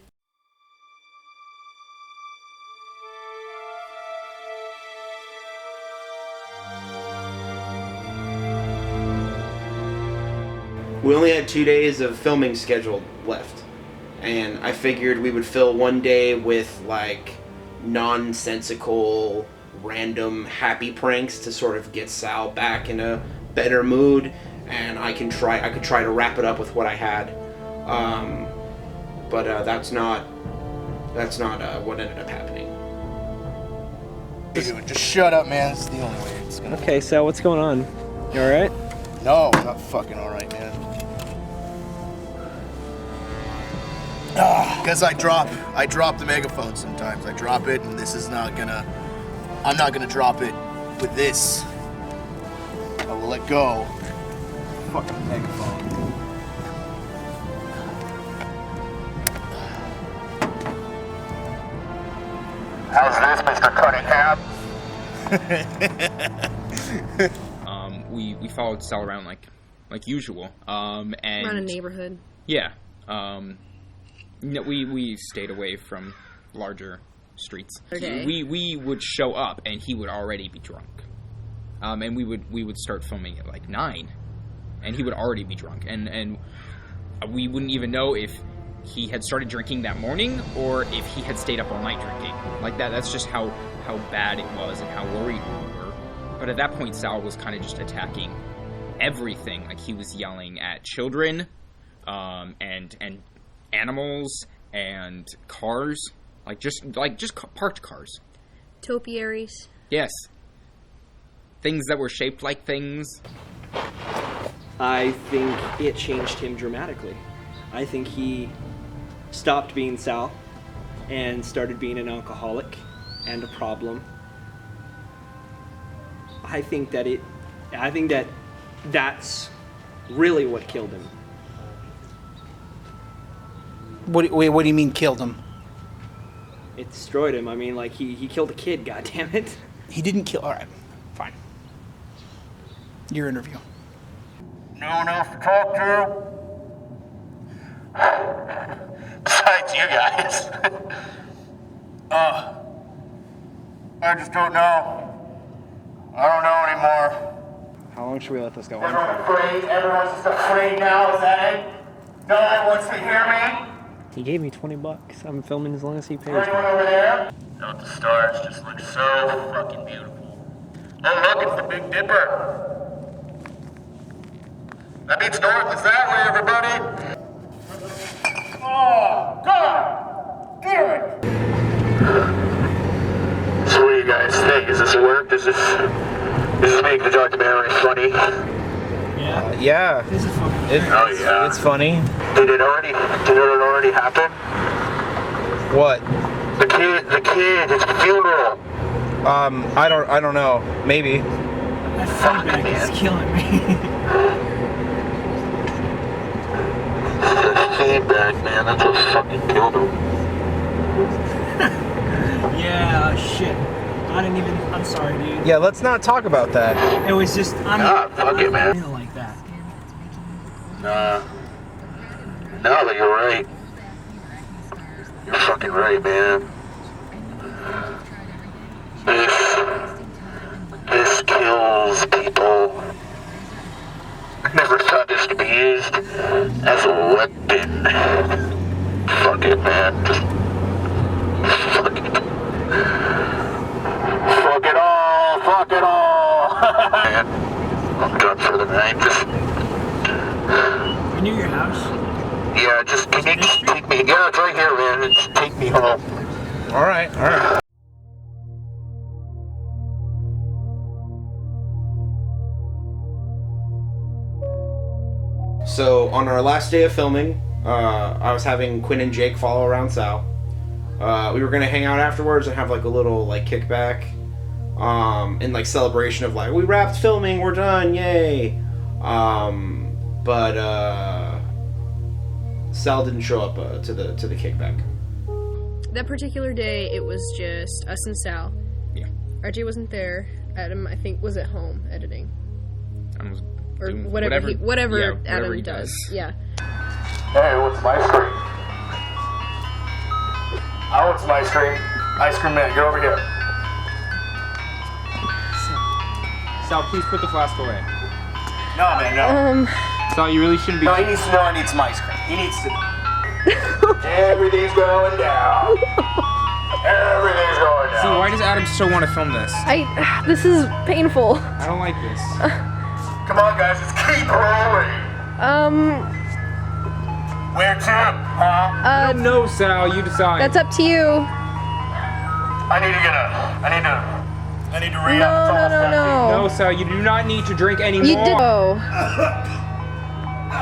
We only had 2 days of filming scheduled left, and I figured we would fill one day with like nonsensical, random happy pranks to sort of get Sal back in a better mood, and I could try to wrap it up with what I had, but that's not what ended up happening. Dude, just shut up, man. This is the only way it's gonna. Okay, Sal, what's going on? You all right? No, I'm not fucking all right, man. Because I drop the megaphone sometimes. I drop it, and this is not gonna. I'm not gonna drop it with this. I will let go. Fucking megaphone. How's this, Mr. Cunningham? We followed Sal around like usual. And around a neighborhood. Yeah. We stayed away from larger streets. Okay. We would show up and he would already be drunk. And we would start filming at like 9, and he would already be drunk, and we wouldn't even know if he had started drinking that morning or if he had stayed up all night drinking. Like that. That's just how bad it was and how worried we were. But at that point, Sal was kind of just attacking everything. Like he was yelling at children, and animals and cars, like just parked cars. Topiaries. Yes. Things that were shaped like things. I think it changed him dramatically. I think he stopped being Sal and started being an alcoholic and a problem. I think that that's really what killed him. What do you mean killed him? It destroyed him. I mean, like, he killed a kid, goddammit. He didn't kill. All right, fine. Your interview. No one else to talk to? Besides you guys. I just don't know. I don't know anymore. How long should we let this go on? Everyone's afraid? Everyone's just afraid now, is that it? No one wants to hear me? He gave me $20. I'm filming as long as he pays. Is there anyone over there? No, the stars just look so fucking beautiful. Oh, look, it's the Big Dipper. That means north is that way, everybody. Oh, God! Damn it! So what do you guys think? Does this work? Does this make the documentary funny? Yeah. It's funny. Did it already happen? What? The kid, his funeral. I don't know. Maybe. That feedback is killing me. Feedback, man, that's what fucking killed him. Yeah, shit. I'm sorry, dude. Yeah, let's not talk about that. It was just, fuck it, man. Like that. No, but you're right. You're fucking right, man. This kills people. I never thought this could be used as a weapon. Fuck it, man. Just fuck it. Fuck it all. Fuck it all. Man, I'm done for the night. I knew your house. Yeah, can you just take me? Yeah, it's right here, man. Just take me home. All right. So on our last day of filming, I was having Quinn and Jake follow around Sal. We were gonna hang out afterwards and have like a little like kickback, in like celebration of like we wrapped filming, we're done, yay. But Sal didn't show up to the kickback. That particular day, it was just us and Sal. Yeah. RJ wasn't there. Adam, I think, was at home editing. I was or doing whatever he Adam does. Yeah. Hey, what's my screen? Oh, it's my screen. Ice cream man, get over here. Sal, please put the flask away. No, man, no. Sal, you really shouldn't be. No, he needs to know I need some ice cream. He needs to know. Everything's going down. Everything's going down. See, why does Adam still want to film this? This is painful. I don't like this. Come on, guys, let's keep rolling. Where to, huh? No, Sal, you decide. That's up to you. I need to re-up. No. No, Sal, you do not need to drink anymore. You did. Oh.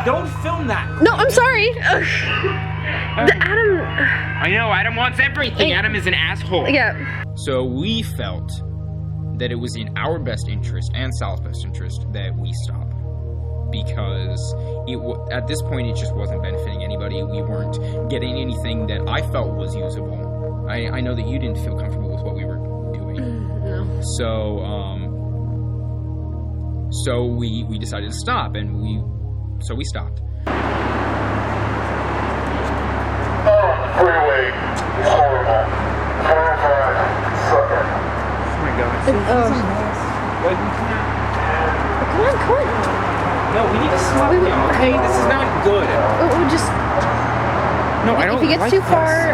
Don't film that. No, I'm sorry. Adam. I know, Adam wants everything. Adam is an asshole. Yeah. So we felt that it was in our best interest and Sal's best interest that we stop. Because at this point, it just wasn't benefiting anybody. We weren't getting anything that I felt was usable. I know that you didn't feel comfortable with what we were doing. No. So we decided to stop, and we stopped. Freeway is horrible. Horrified. Sucker. Oh my god. Come on. No, we need to stop now, okay? This is not good. Just... No, I don't. If he gets like too this. far...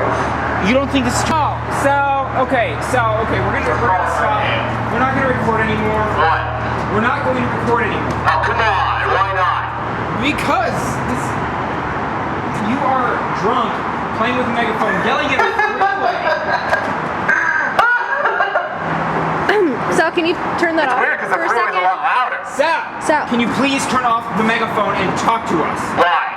You don't think this is... Okay, we're gonna stop. We're not gonna record anymore. What? We're not going to record anymore. Oh, come on. Why not? Because you are drunk, playing with a megaphone, yelling at the freeway. Sal, can you turn that off for a second? Sal, can you please turn off the megaphone and talk to us? Why?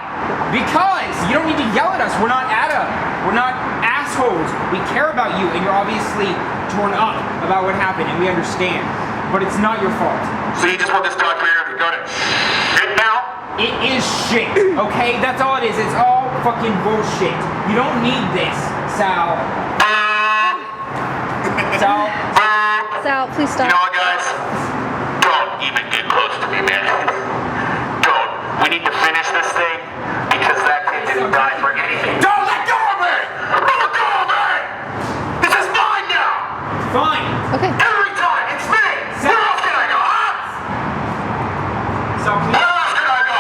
Because you don't need to yell at us. We're not Adam. We're not assholes. We care about you, and you're obviously torn up about what happened, and we understand. But it's not your fault. So you just want this documentary to go to shit now? It is shit, okay? That's all it is. It's all fucking bullshit. You don't need this, Sal. Sal. Sal, please stop. You know what, guys? Don't even get close to me, man. Don't. We need to finish this thing because that kid didn't die for anything. Don't let go of me! Let go of me! This is mine now! Fine. Okay. Every time, it's me! Where else can I go, huh? Sal, please. Where else can I go?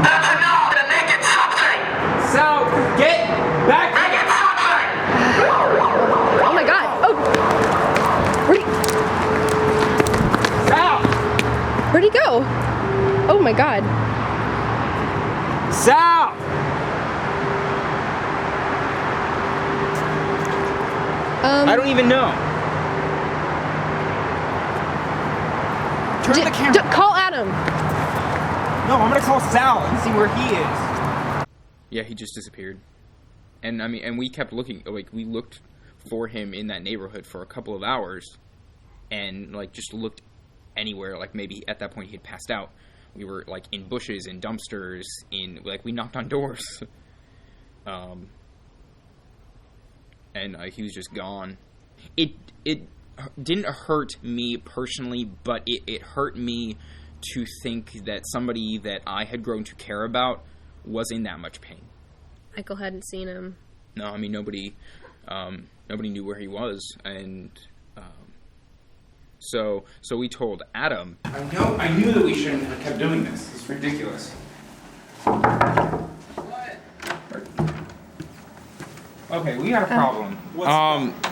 That's enough to make it something! Sal, get back. Make it something! Oh my god. Oh. Where'd he go? Oh my god. Sal! I don't even know. Turn the camera. Call Adam. No, I'm gonna call Sal and see where he is. Yeah, he just disappeared. And I mean, and we kept looking. Like, we looked for him in that neighborhood for a couple of hours, and like just looked anywhere. Like maybe at that point he had passed out. We were like in bushes, in dumpsters, we knocked on doors. And he was just gone. It didn't hurt me personally, but it hurt me to think that somebody that I had grown to care about was in that much pain. Michael hadn't seen him. No, I mean nobody knew where he was, and so we told Adam. I knew that we shouldn't have kept doing this. It's ridiculous. Okay, we got a problem.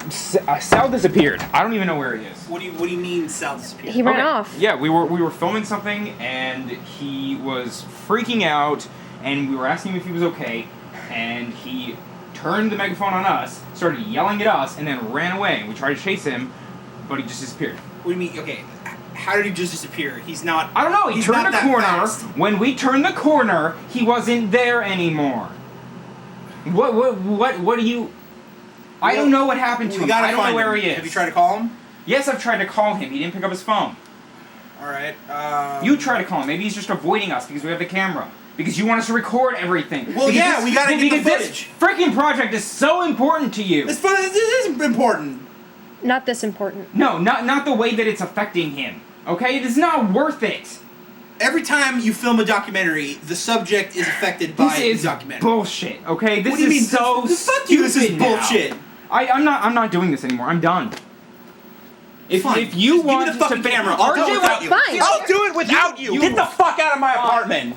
Sal disappeared. I don't even know where he is. What do you mean Sal disappeared? He ran off. Yeah, we were filming something, and he was freaking out, and we were asking him if he was okay, and he turned the megaphone on us, started yelling at us, and then ran away. We tried to chase him, but he just disappeared. What do you mean? Okay, how did he just disappear? He's not. I don't know. He he's turned not the that corner. fast. When we turned the corner, he wasn't there anymore. What do you... I don't know what happened to him. I don't know where he is. Have you tried to call him? Yes, I've tried to call him. He didn't pick up his phone. Alright, You try to call him. Maybe he's just avoiding us because we have the camera. Because you want us to record everything. Well, yeah, we gotta get the footage. This freaking project is so important to you. This is important. Not this important. No, not the way that it's affecting him. Okay? It is not worth it. Every time you film a documentary, the subject is affected by the documentary. Bullshit, okay? This What do you mean? so Fuck you, this is stupid now. bullshit. I'm not doing this anymore. I'm done. Fine. If you Just want give me the fucking to camera. I'll do it without you. Fine. I'll do it without you. Get the fuck out of my apartment.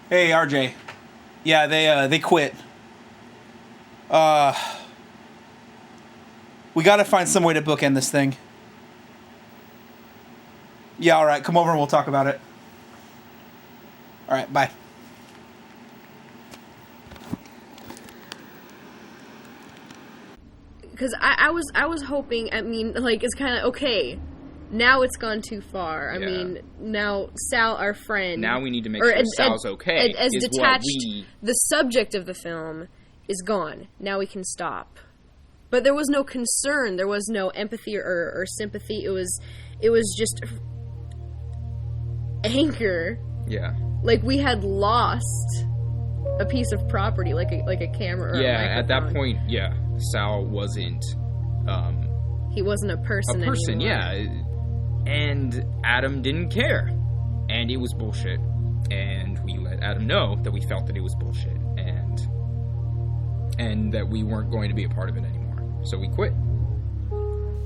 Hey, RJ. Yeah, they quit. We gotta find some way to bookend this thing. Yeah, alright, come over and we'll talk about it. Alright, bye. Because I was hoping, I mean, like, it's kind of, okay, now it's gone too far. I mean, now Sal, our friend... Now we need to make sure Sal's okay. As is detached, what we... the subject of the film is gone. Now we can stop. But there was no concern. There was no empathy or sympathy. It was just anger. Yeah. Like we had lost a piece of property, like a camera or a microphone. At that point, yeah, Sal wasn't. He wasn't a person. A person, anymore. yeah. And Adam didn't care, and it was bullshit. And we let Adam know that we felt that it was bullshit, and that we weren't going to be a part of it anymore. So we quit.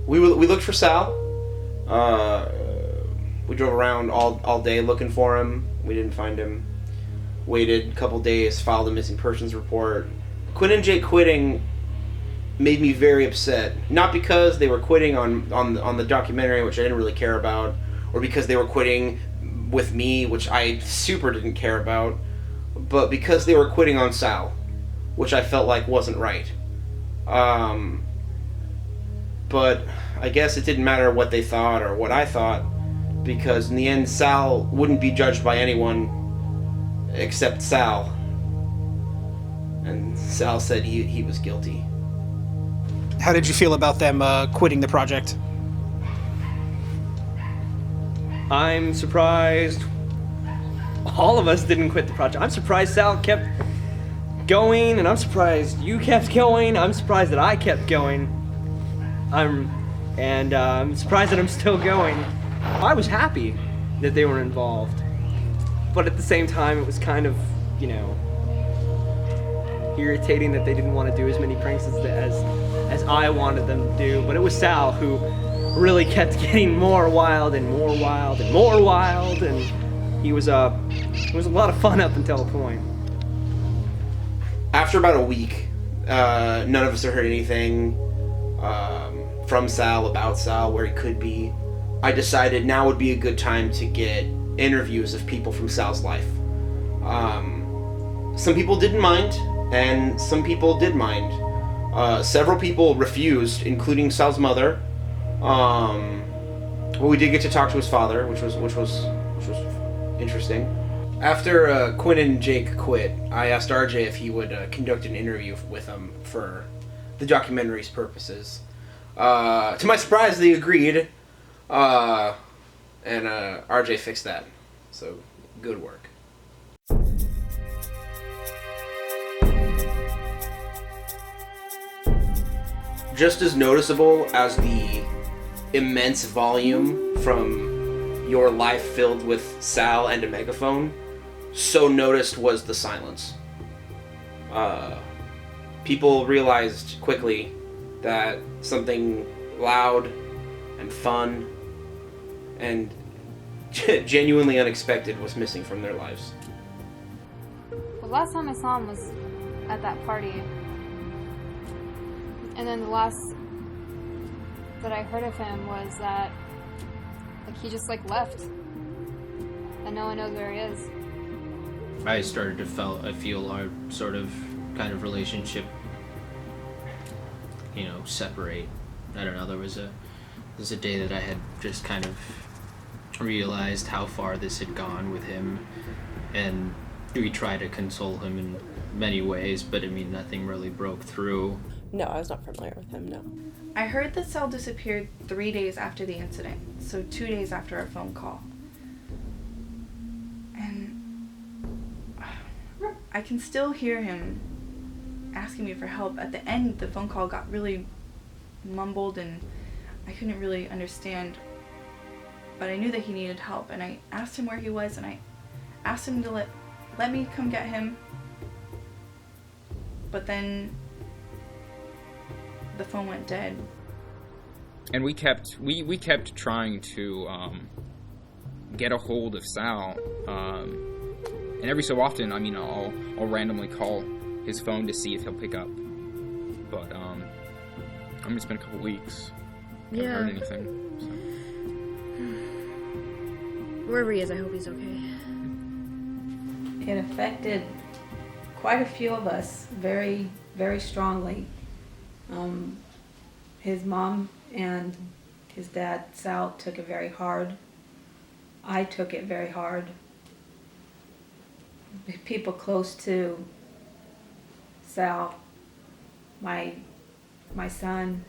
We looked for Sal. We drove around all day looking for him. We didn't find him. Waited a couple days, filed a missing persons report. Quinn and Jake quitting made me very upset. Not because they were quitting on the documentary, which I didn't really care about, or because they were quitting with me, which I super didn't care about, but because they were quitting on Sal, which I felt like wasn't right. But I guess it didn't matter what they thought or what I thought, because in the end Sal wouldn't be judged by anyone except Sal. And Sal said he was guilty. How did you feel about them quitting the project? I'm surprised all of us didn't quit the project. I'm surprised Sal kept going, and I'm surprised you kept going. I'm surprised that I kept going. I'm surprised that I'm still going. I was happy that they were involved, but at the same time, it was kind of, irritating that they didn't want to do as many pranks as I wanted them to do. But it was Sal who really kept getting more wild and more wild and more wild, and it was a lot of fun up until a point. After about a week, none of us had heard anything from Sal, about Sal, where he could be. I decided now would be a good time to get interviews of people from Sal's life. Some people didn't mind, and some people did mind. Several people refused, including Sal's mother. Well, we did get to talk to his father, which was interesting. After Quinn and Jake quit, I asked RJ if he would conduct an interview with them for the documentary's purposes. To my surprise, they agreed, and RJ fixed that. So, good work. Just as noticeable as the immense volume from your life filled with Sal and a megaphone, so noticed was the silence. People realized quickly that something loud and fun and genuinely unexpected was missing from their lives. The last time I saw him was at that party. And then the last that I heard of him was that he just left. And no one knows where he is. I started to feel our sort of kind of relationship, separate. I don't know, there was a day that I had just kind of realized how far this had gone with him, and we tried to console him in many ways, but nothing really broke through. No, I was not familiar with him, no. I heard that Sal disappeared 3 days after the incident, so 2 days after our phone call. And I can still hear him asking me for help. At the end, the phone call got really mumbled and I couldn't really understand, but I knew that he needed help, and I asked him where he was, and I asked him to let me come get him, but then the phone went dead. And we kept trying to get a hold of Sal, and every so often, I'll randomly call his phone to see if he'll pick up. But it's been a couple weeks. Haven't heard anything. So. Wherever he is, I hope he's okay. It affected quite a few of us very, very strongly. His mom and his dad, Sal, took it very hard. I took it very hard. People close to Sal, my son,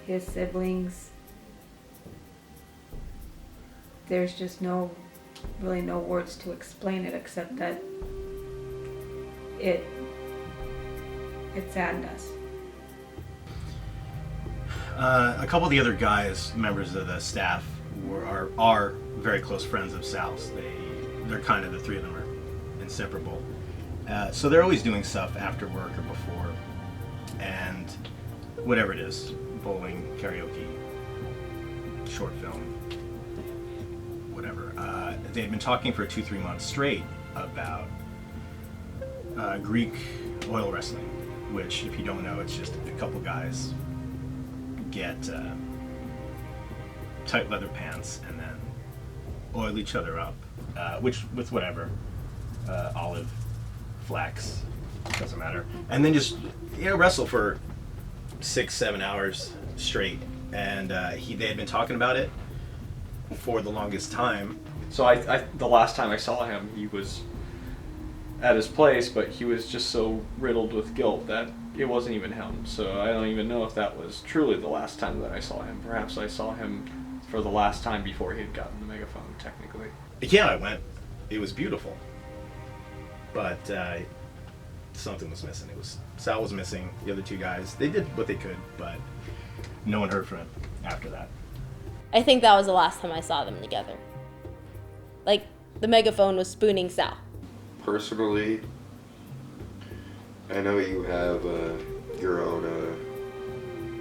his siblings, there's just really no words to explain it except that it saddened us. A couple of the other guys, members of the staff, are very close friends of Sal's. They're kind of, the three of them are inseparable. So they're always doing stuff after work or before, and whatever it is, bowling, karaoke, short film, whatever. They had been talking for 2-3 months straight about Greek oil wrestling, which, if you don't know, it's just a couple guys get tight leather pants and then oil each other up, which with whatever, olive, flax, doesn't matter, and then just wrestle for 6-7 hours straight. And they had been talking about it for the longest time. So I the last time I saw him, he was at his place, but he was just so riddled with guilt that it wasn't even him. So I don't even know if that was truly the last time that I saw him. Perhaps I saw him for the last time before he had gotten the megaphone, technically. Yeah, I went. It was beautiful. But something was missing. Sal was missing, the other two guys. They did what they could, but no one heard from him after that. I think that was the last time I saw them together. Like, the megaphone was spooning Sal. Personally, I know you have your own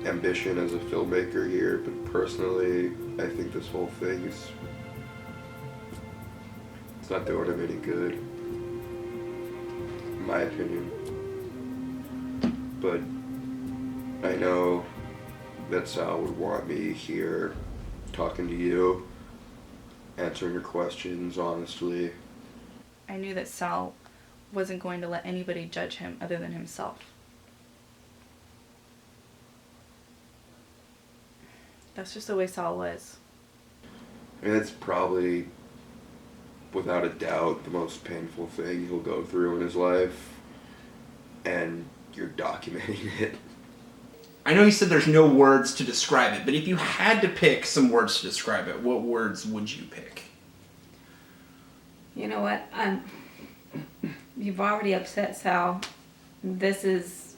ambition as a filmmaker here, but personally, I think this whole thing it's not doing him any good, in my opinion. But I know that Sal would want me here, talking to you, answering your questions honestly. I knew that Sal wasn't going to let anybody judge him other than himself. That's just the way Sal was. I mean, that's probably, without a doubt, the most painful thing he'll go through in his life, and you're documenting it. I know you said there's no words to describe it, but if you had to pick some words to describe it, what words would you pick? You know what? You've already upset Sal. This is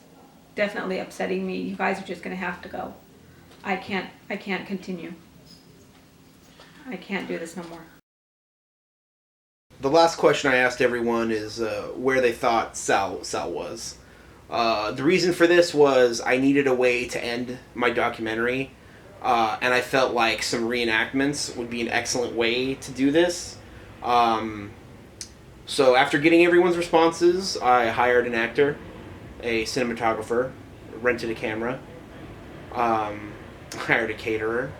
definitely upsetting me. You guys are just going to have to go. I can't continue. I can't do this no more. The last question I asked everyone is where they thought Sal was. The reason for this was I needed a way to end my documentary, and I felt like some reenactments would be an excellent way to do this. So after getting everyone's responses, I hired an actor, a cinematographer, rented a camera, hired a caterer,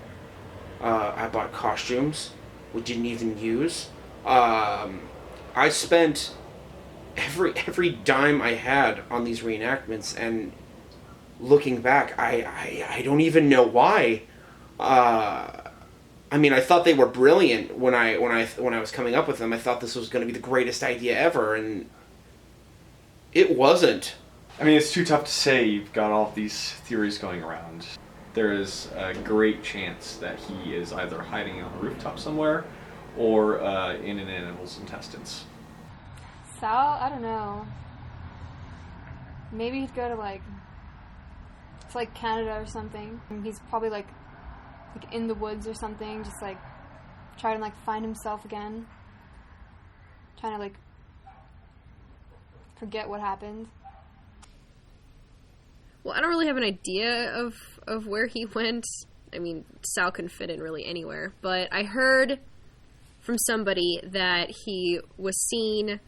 I bought costumes, we didn't even use. I spent every dime I had on these reenactments, and looking back, I don't even know why. I mean, I thought they were brilliant when I was coming up with them. I thought this was going to be the greatest idea ever, and it wasn't. I mean, it's too tough to say. You've got all these theories going around. There is a great chance that he is either hiding on a rooftop somewhere or in an animal's intestines. Sal, I don't know. Maybe he'd go to like Canada or something. He's probably like in the woods or something, just like trying to like find himself again. Trying to like forget what happened. Well, I don't really have an idea of where he went. I mean, Sal can fit in really anywhere, but I heard from somebody that he was seen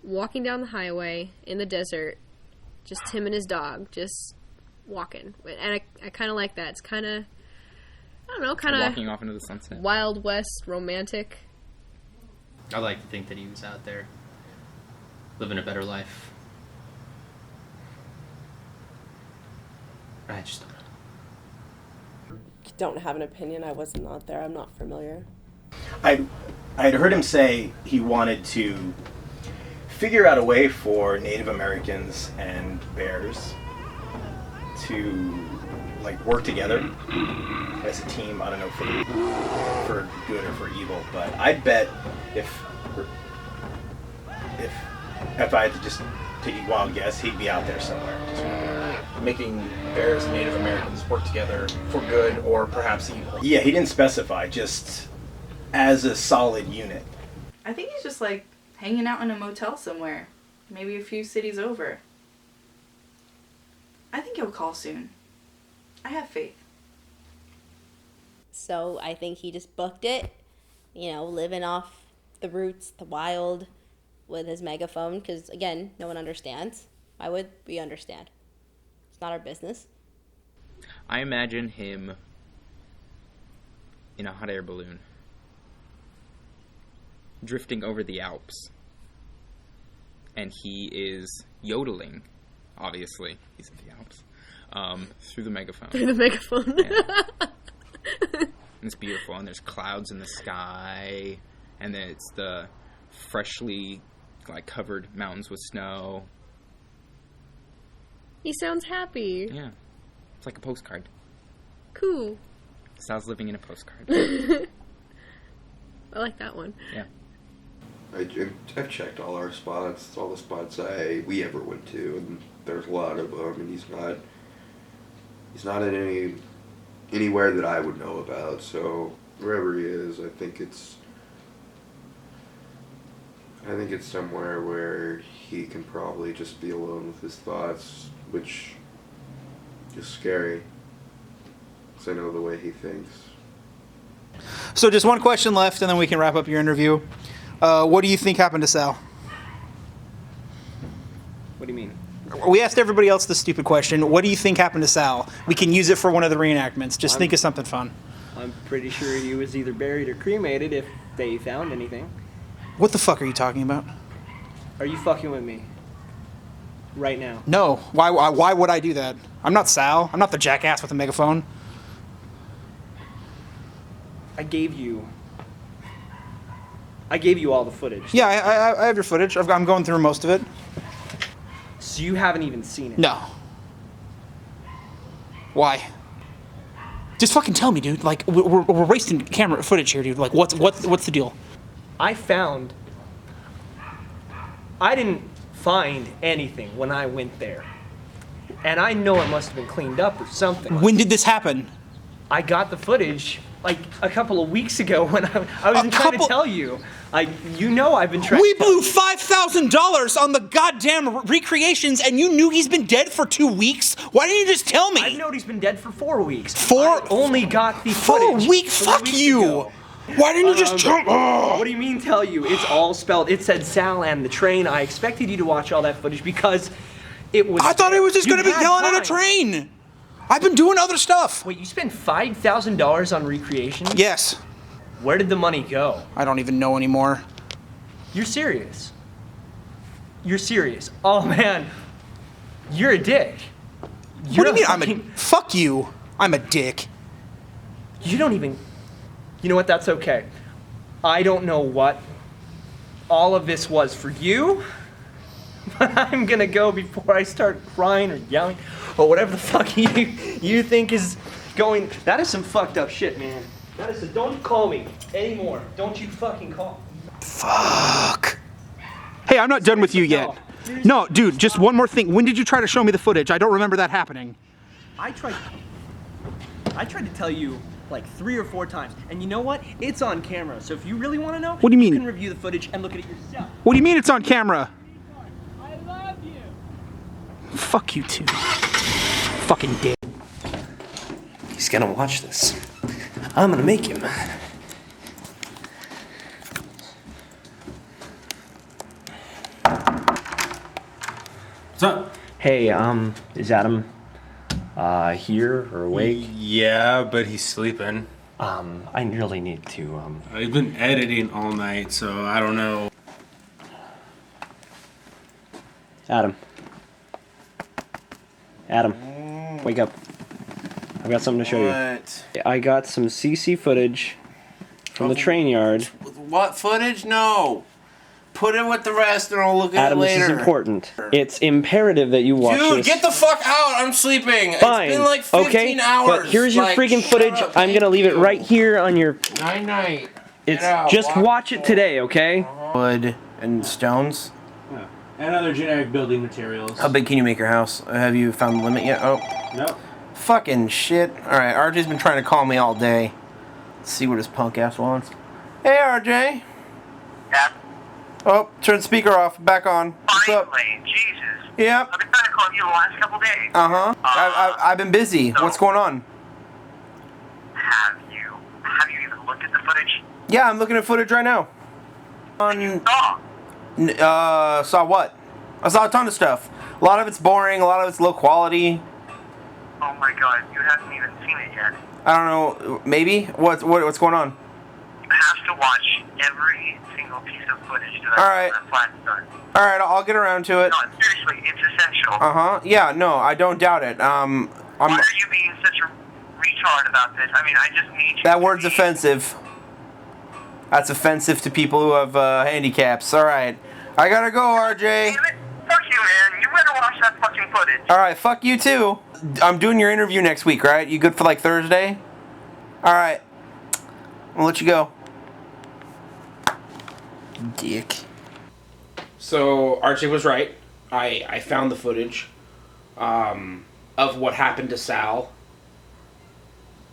walking down the highway in the desert, just him and his dog, just walking. And I kind of like that. It's kind of, I don't know, kind of walking off into the sunset. Wild West romantic. I like to think that he was out there living a better life. I just don't know. Don't have an opinion. I was not there. I'm not familiar. I had heard him say he wanted to figure out a way for Native Americans and bears to like work together as a team. I don't know for good or for evil, but I'd bet if I had to just take a wild guess, he'd be out there somewhere. Making bears and Native Americans work together for good or perhaps evil. Yeah, he didn't specify, just as a solid unit. I think he's just like hanging out in a motel somewhere, maybe a few cities over. I think he'll call soon. I have faith. So I think he just booked it, living off the roots, the wild, with his megaphone, because again, no one understands. Why would we understand? It's not our business. I imagine him in a hot air balloon, drifting over the Alps. And he is yodeling, obviously. He's in the Alps. Through the megaphone. Through the megaphone. Yeah. It's beautiful, and there's clouds in the sky, and then it's the freshly covered mountains with snow. He sounds happy. Yeah. It's like a postcard. Cool. Sal's living in a postcard. I like that one. Yeah. I've checked all our spots, all the spots we ever went to, and there's a lot of them, and he's not in anywhere that I would know about, so wherever he is, I think it's somewhere where he can probably just be alone with his thoughts, which is scary, because I know the way he thinks. So just one question left, and then we can wrap up your interview. What do you think happened to Sal? What do you mean? We asked everybody else the stupid question. What do you think happened to Sal? We can use it for one of the reenactments. Just think of something fun. I'm pretty sure he was either buried or cremated if they found anything. What the fuck are you talking about? Are you fucking with me? Right now. No. Why would I do that? I'm not Sal. I'm not the jackass with a megaphone. I gave you all the footage. Yeah, I have your footage. I'm going through most of it. So you haven't even seen it? No. Why? Just fucking tell me, dude. Like, we're wasting camera footage here, dude. Like, what's the deal? I didn't find anything when I went there. And I know it must have been cleaned up or something. When did this happen? I got the footage like a couple of weeks ago when I was trying to tell you. You know I've been trying. We blew $5,000 on the goddamn recreations, and you knew he's been dead for 2 weeks. Why didn't you just tell me? I know he's been dead for 4 weeks. I only got the footage. 4 weeks? Fuck you. Ago. Why didn't you just tell? What do you mean tell you? It's all spelled. It said Sal and the train. I expected you to watch all that footage because it was. I thought it was just going to be yelling at a train. I've been doing other stuff. Wait, you spent $5,000 on recreation? Yes. Where did the money go? I don't even know anymore. You're serious. You're serious. Oh man, you're a dick. What do you mean fuck you. I'm a dick. You don't even. You know what? That's okay. I don't know what all of this was for you, but I'm gonna go before I start crying or yelling or whatever the fuck you think is going. That is some fucked up shit, man. That is. Don't call me anymore. Don't you fucking call. Fuck. Hey, I'm not done with you yet. No, dude, just one more thing. When did you try to show me the footage? I don't remember that happening. I tried to tell you like 3 or 4 times, and you know what? It's on camera. So if you really want to know, what do you mean? You can review the footage and look at it yourself. What do you mean it's on camera? I love you. Fuck you too. Fucking dick. He's gonna watch this. I'm gonna make him. What's up? Hey, is Adam here or awake? Yeah, but he's sleeping. I really need to, I've been editing all night, so I don't know. Adam, wake up. I've got something to show you. I got some CC footage from the train yard. What footage? No. Put it with the rest and I'll look at Adam, it later. this is important. It's imperative that you watch Dude, this. get the fuck out. I'm sleeping. Fine. It's been like 15 hours. But here's your Like, freaking footage. shut up. I'm gonna leave it right here on your... Night. It's just watch it today, okay? Wood and stones. Yeah. And other generic building materials. How big can you make your house? Have you found the limit yet? Oh. No. Fucking shit. Alright, RJ's been trying to call me all day. Let's see what his punk ass wants. Hey, RJ. Yeah? Oh, turn the speaker off. Back on. What's up? Jesus. Yep. I've been trying to call you the last couple days. Uh-huh. I've been busy. What's going on? Have you even looked at the footage? Yeah, I'm looking at footage right now. Saw what? I saw a ton of stuff. A lot of it's boring, a lot of it's low quality. Oh my god, you haven't even seen it yet. I don't know. Maybe. What's going on? You have to watch every single piece of footage that All I right. put on Flash. All right, I'll get around to it. No, seriously, it's essential. Yeah. No, I don't doubt it. Why are you being such a retard about this? I mean, I just need you. That word's offensive. That's offensive to people who have handicaps. All right. I gotta go, RJ. Damn it. Fuck you, man. You better watch that fucking footage. All right. Fuck you too. I'm doing your interview next week, right? You good for like Thursday? All right. I'll let you go. Dick. So RJ was right. I found the footage of what happened to Sal.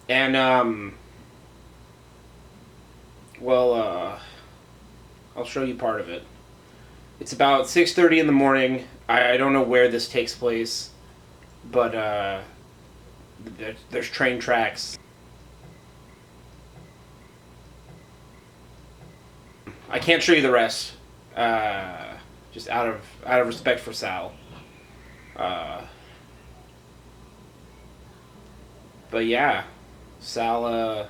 And I'll show you part of it. It's about 6:30 in the morning. I don't know where this takes place, but there's train tracks. I can't show you the rest, just out of respect for Sal. But yeah, Sal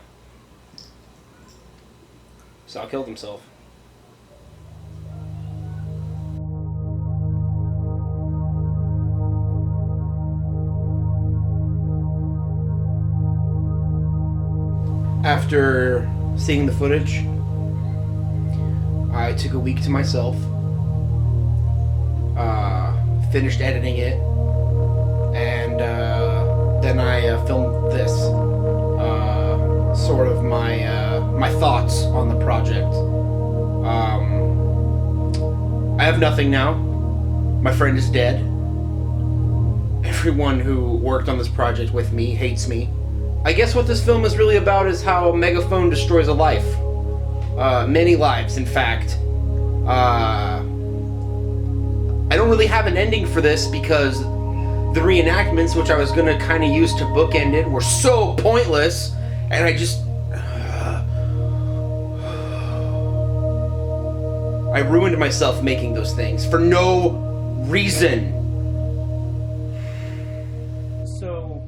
killed himself. After seeing the footage, I took a week to myself, finished editing it, and then I filmed this, sort of my thoughts on the project. I have nothing now. My friend is dead. Everyone who worked on this project with me hates me. I guess what this film is really about is how a megaphone destroys a life. Many lives, in fact. I don't really have an ending for this because the reenactments, which I was gonna kind of use to bookend it, were so pointless, and I just... I ruined myself making those things for no reason. So,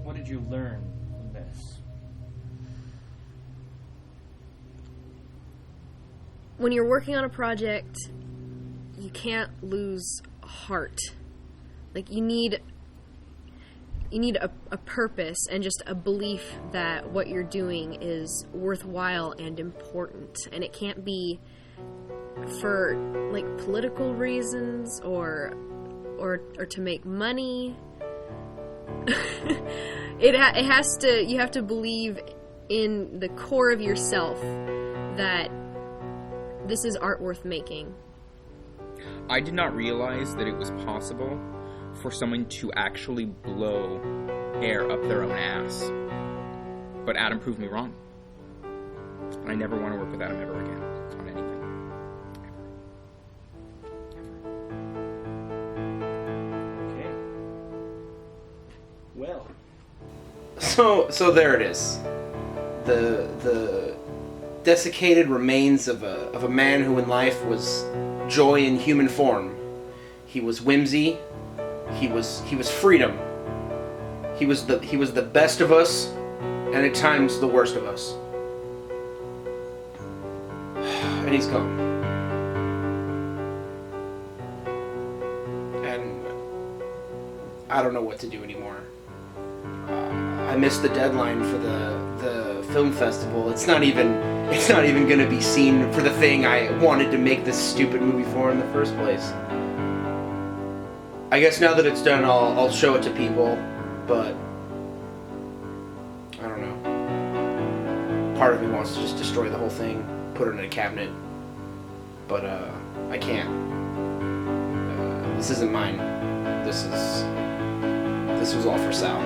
what did you learn from this? When you're working on a project, you can't lose heart. Like, you need a purpose and just a belief that what you're doing is worthwhile and important, and it can't be for like political reasons or to make money. You have to believe in the core of yourself that this is art worth making. I did not realize that it was possible for someone to actually blow air up their own ass. But Adam proved me wrong. And I never want to work with Adam ever again on anything. Okay. Well. So there it is. The desiccated remains of a man who in life was joy in human form. He was whimsy. He was freedom. He was the best of us, and at times the worst of us. And he's gone. And I don't know what to do anymore. I missed the deadline for the film festival. It's not even going to be seen for the thing I wanted to make this stupid movie for in the first place. I guess now that it's done, I'll show it to people, but I don't know. Part of me wants to just destroy the whole thing, put it in a cabinet, but I can't. This isn't mine. This was all for Sal.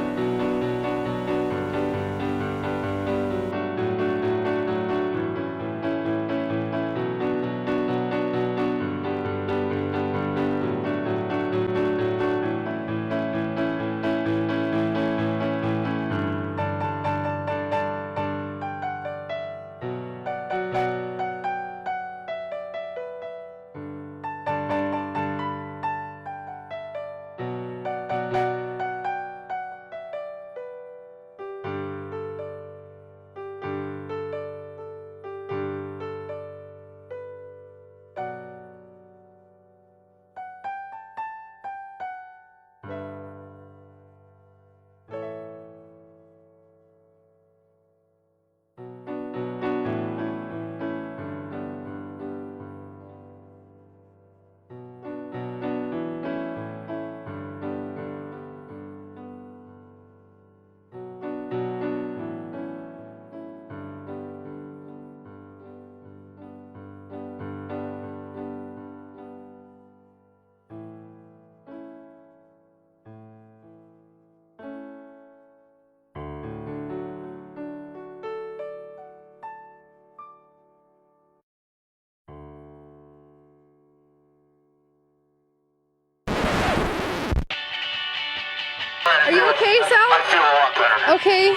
Are you okay, Sal? I feel a lot better. Okay.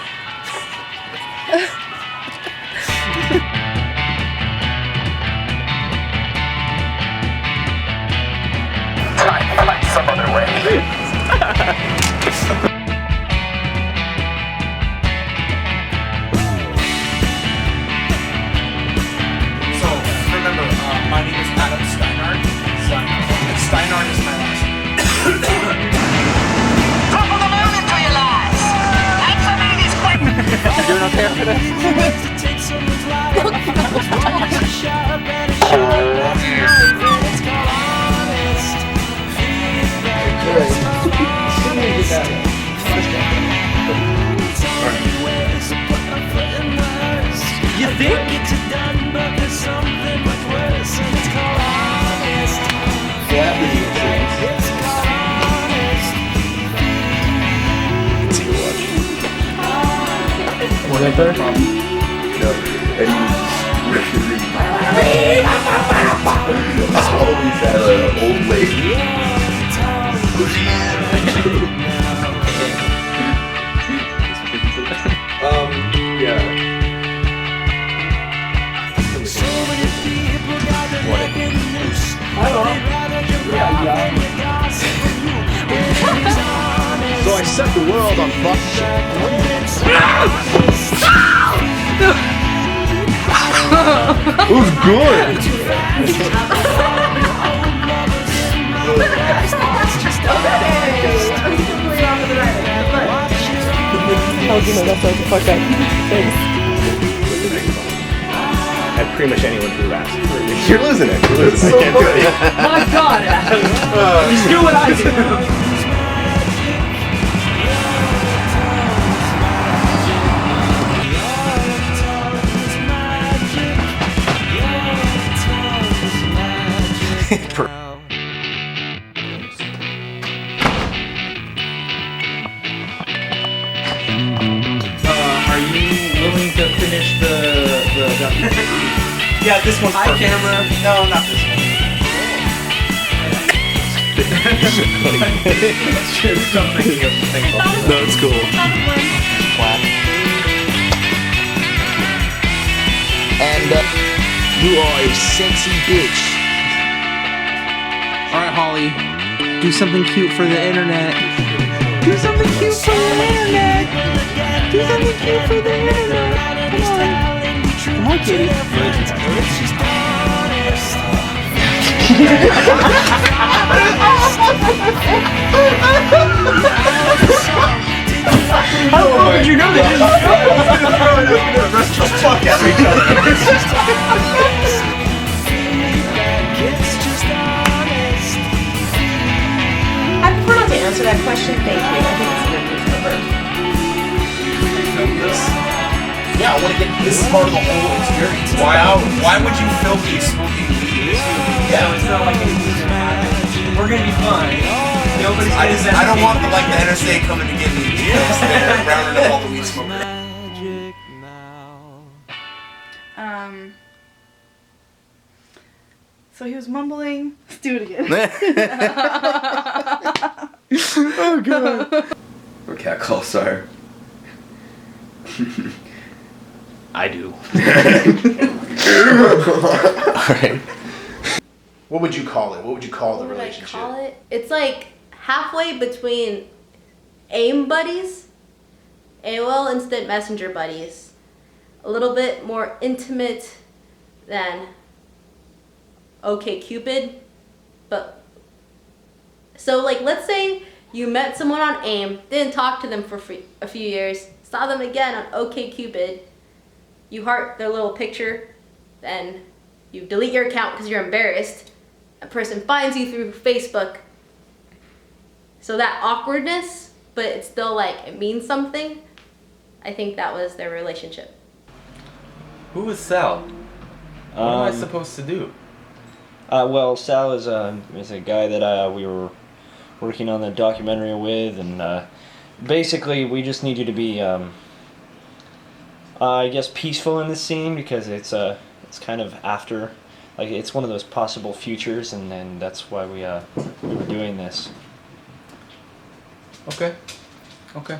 Time to find some other way. So, remember, my name is Adam Steinhardt. Steinhardt is my last name. Top of the mountain to your lies. Answer me these questions. You doing okay over there? You think? Was that better? No, Eddie was It's always that old lady. Yeah. So I set the world on fire. It was good. How would you know that's not the fuck up? Thanks. Had pretty much anyone who asked. You're losing it. You're losing. I can't do it. My God, Adam. Just do what I do. Are you willing to finish the documentary? Yeah, this one's perfect. Camera. No, not this one. No, it's cool. And you are a sexy bitch. Alright, Holly. Do something cute for the internet. Do something cute for the internet. Do something cute for the internet. Come on, kitty. How long did you know they didn't fuck at each I prefer not to answer that question. Thank you. I think it's an number. Yeah, I want to get this part of the whole experience. Why would you film me smoking weed? Yeah, it's not like we're gonna be fine. Nobody's I don't want the NSA coming to get me. Just there, rounding up all the weed smokers. So he was mumbling. Let's do it again. Oh god. What cat calls are? I do. Alright. What would you call it? What would you call the What would I relationship? call it? It's like halfway between AIM buddies, AOL Instant Messenger buddies. A little bit more intimate than OkCupid, but so like let's say you met someone on AIM, didn't talk to them for a few years, saw them again on OkCupid, you heart their little picture, then you delete your account because you're embarrassed. A person finds you through Facebook. So that awkwardness, but it's still like it means something. I think that was their relationship. Who is Sal? What am I supposed to do? Well, Sal is a guy that we were working on the documentary with, and basically we just need you to be, I guess, peaceful in this scene because it's kind of after, like it's one of those possible futures, and then that's why we were doing this. Okay. Okay.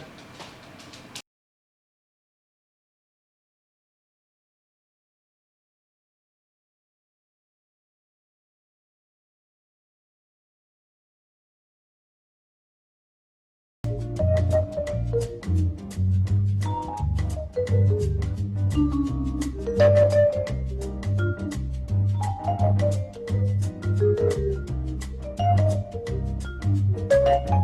Thank you.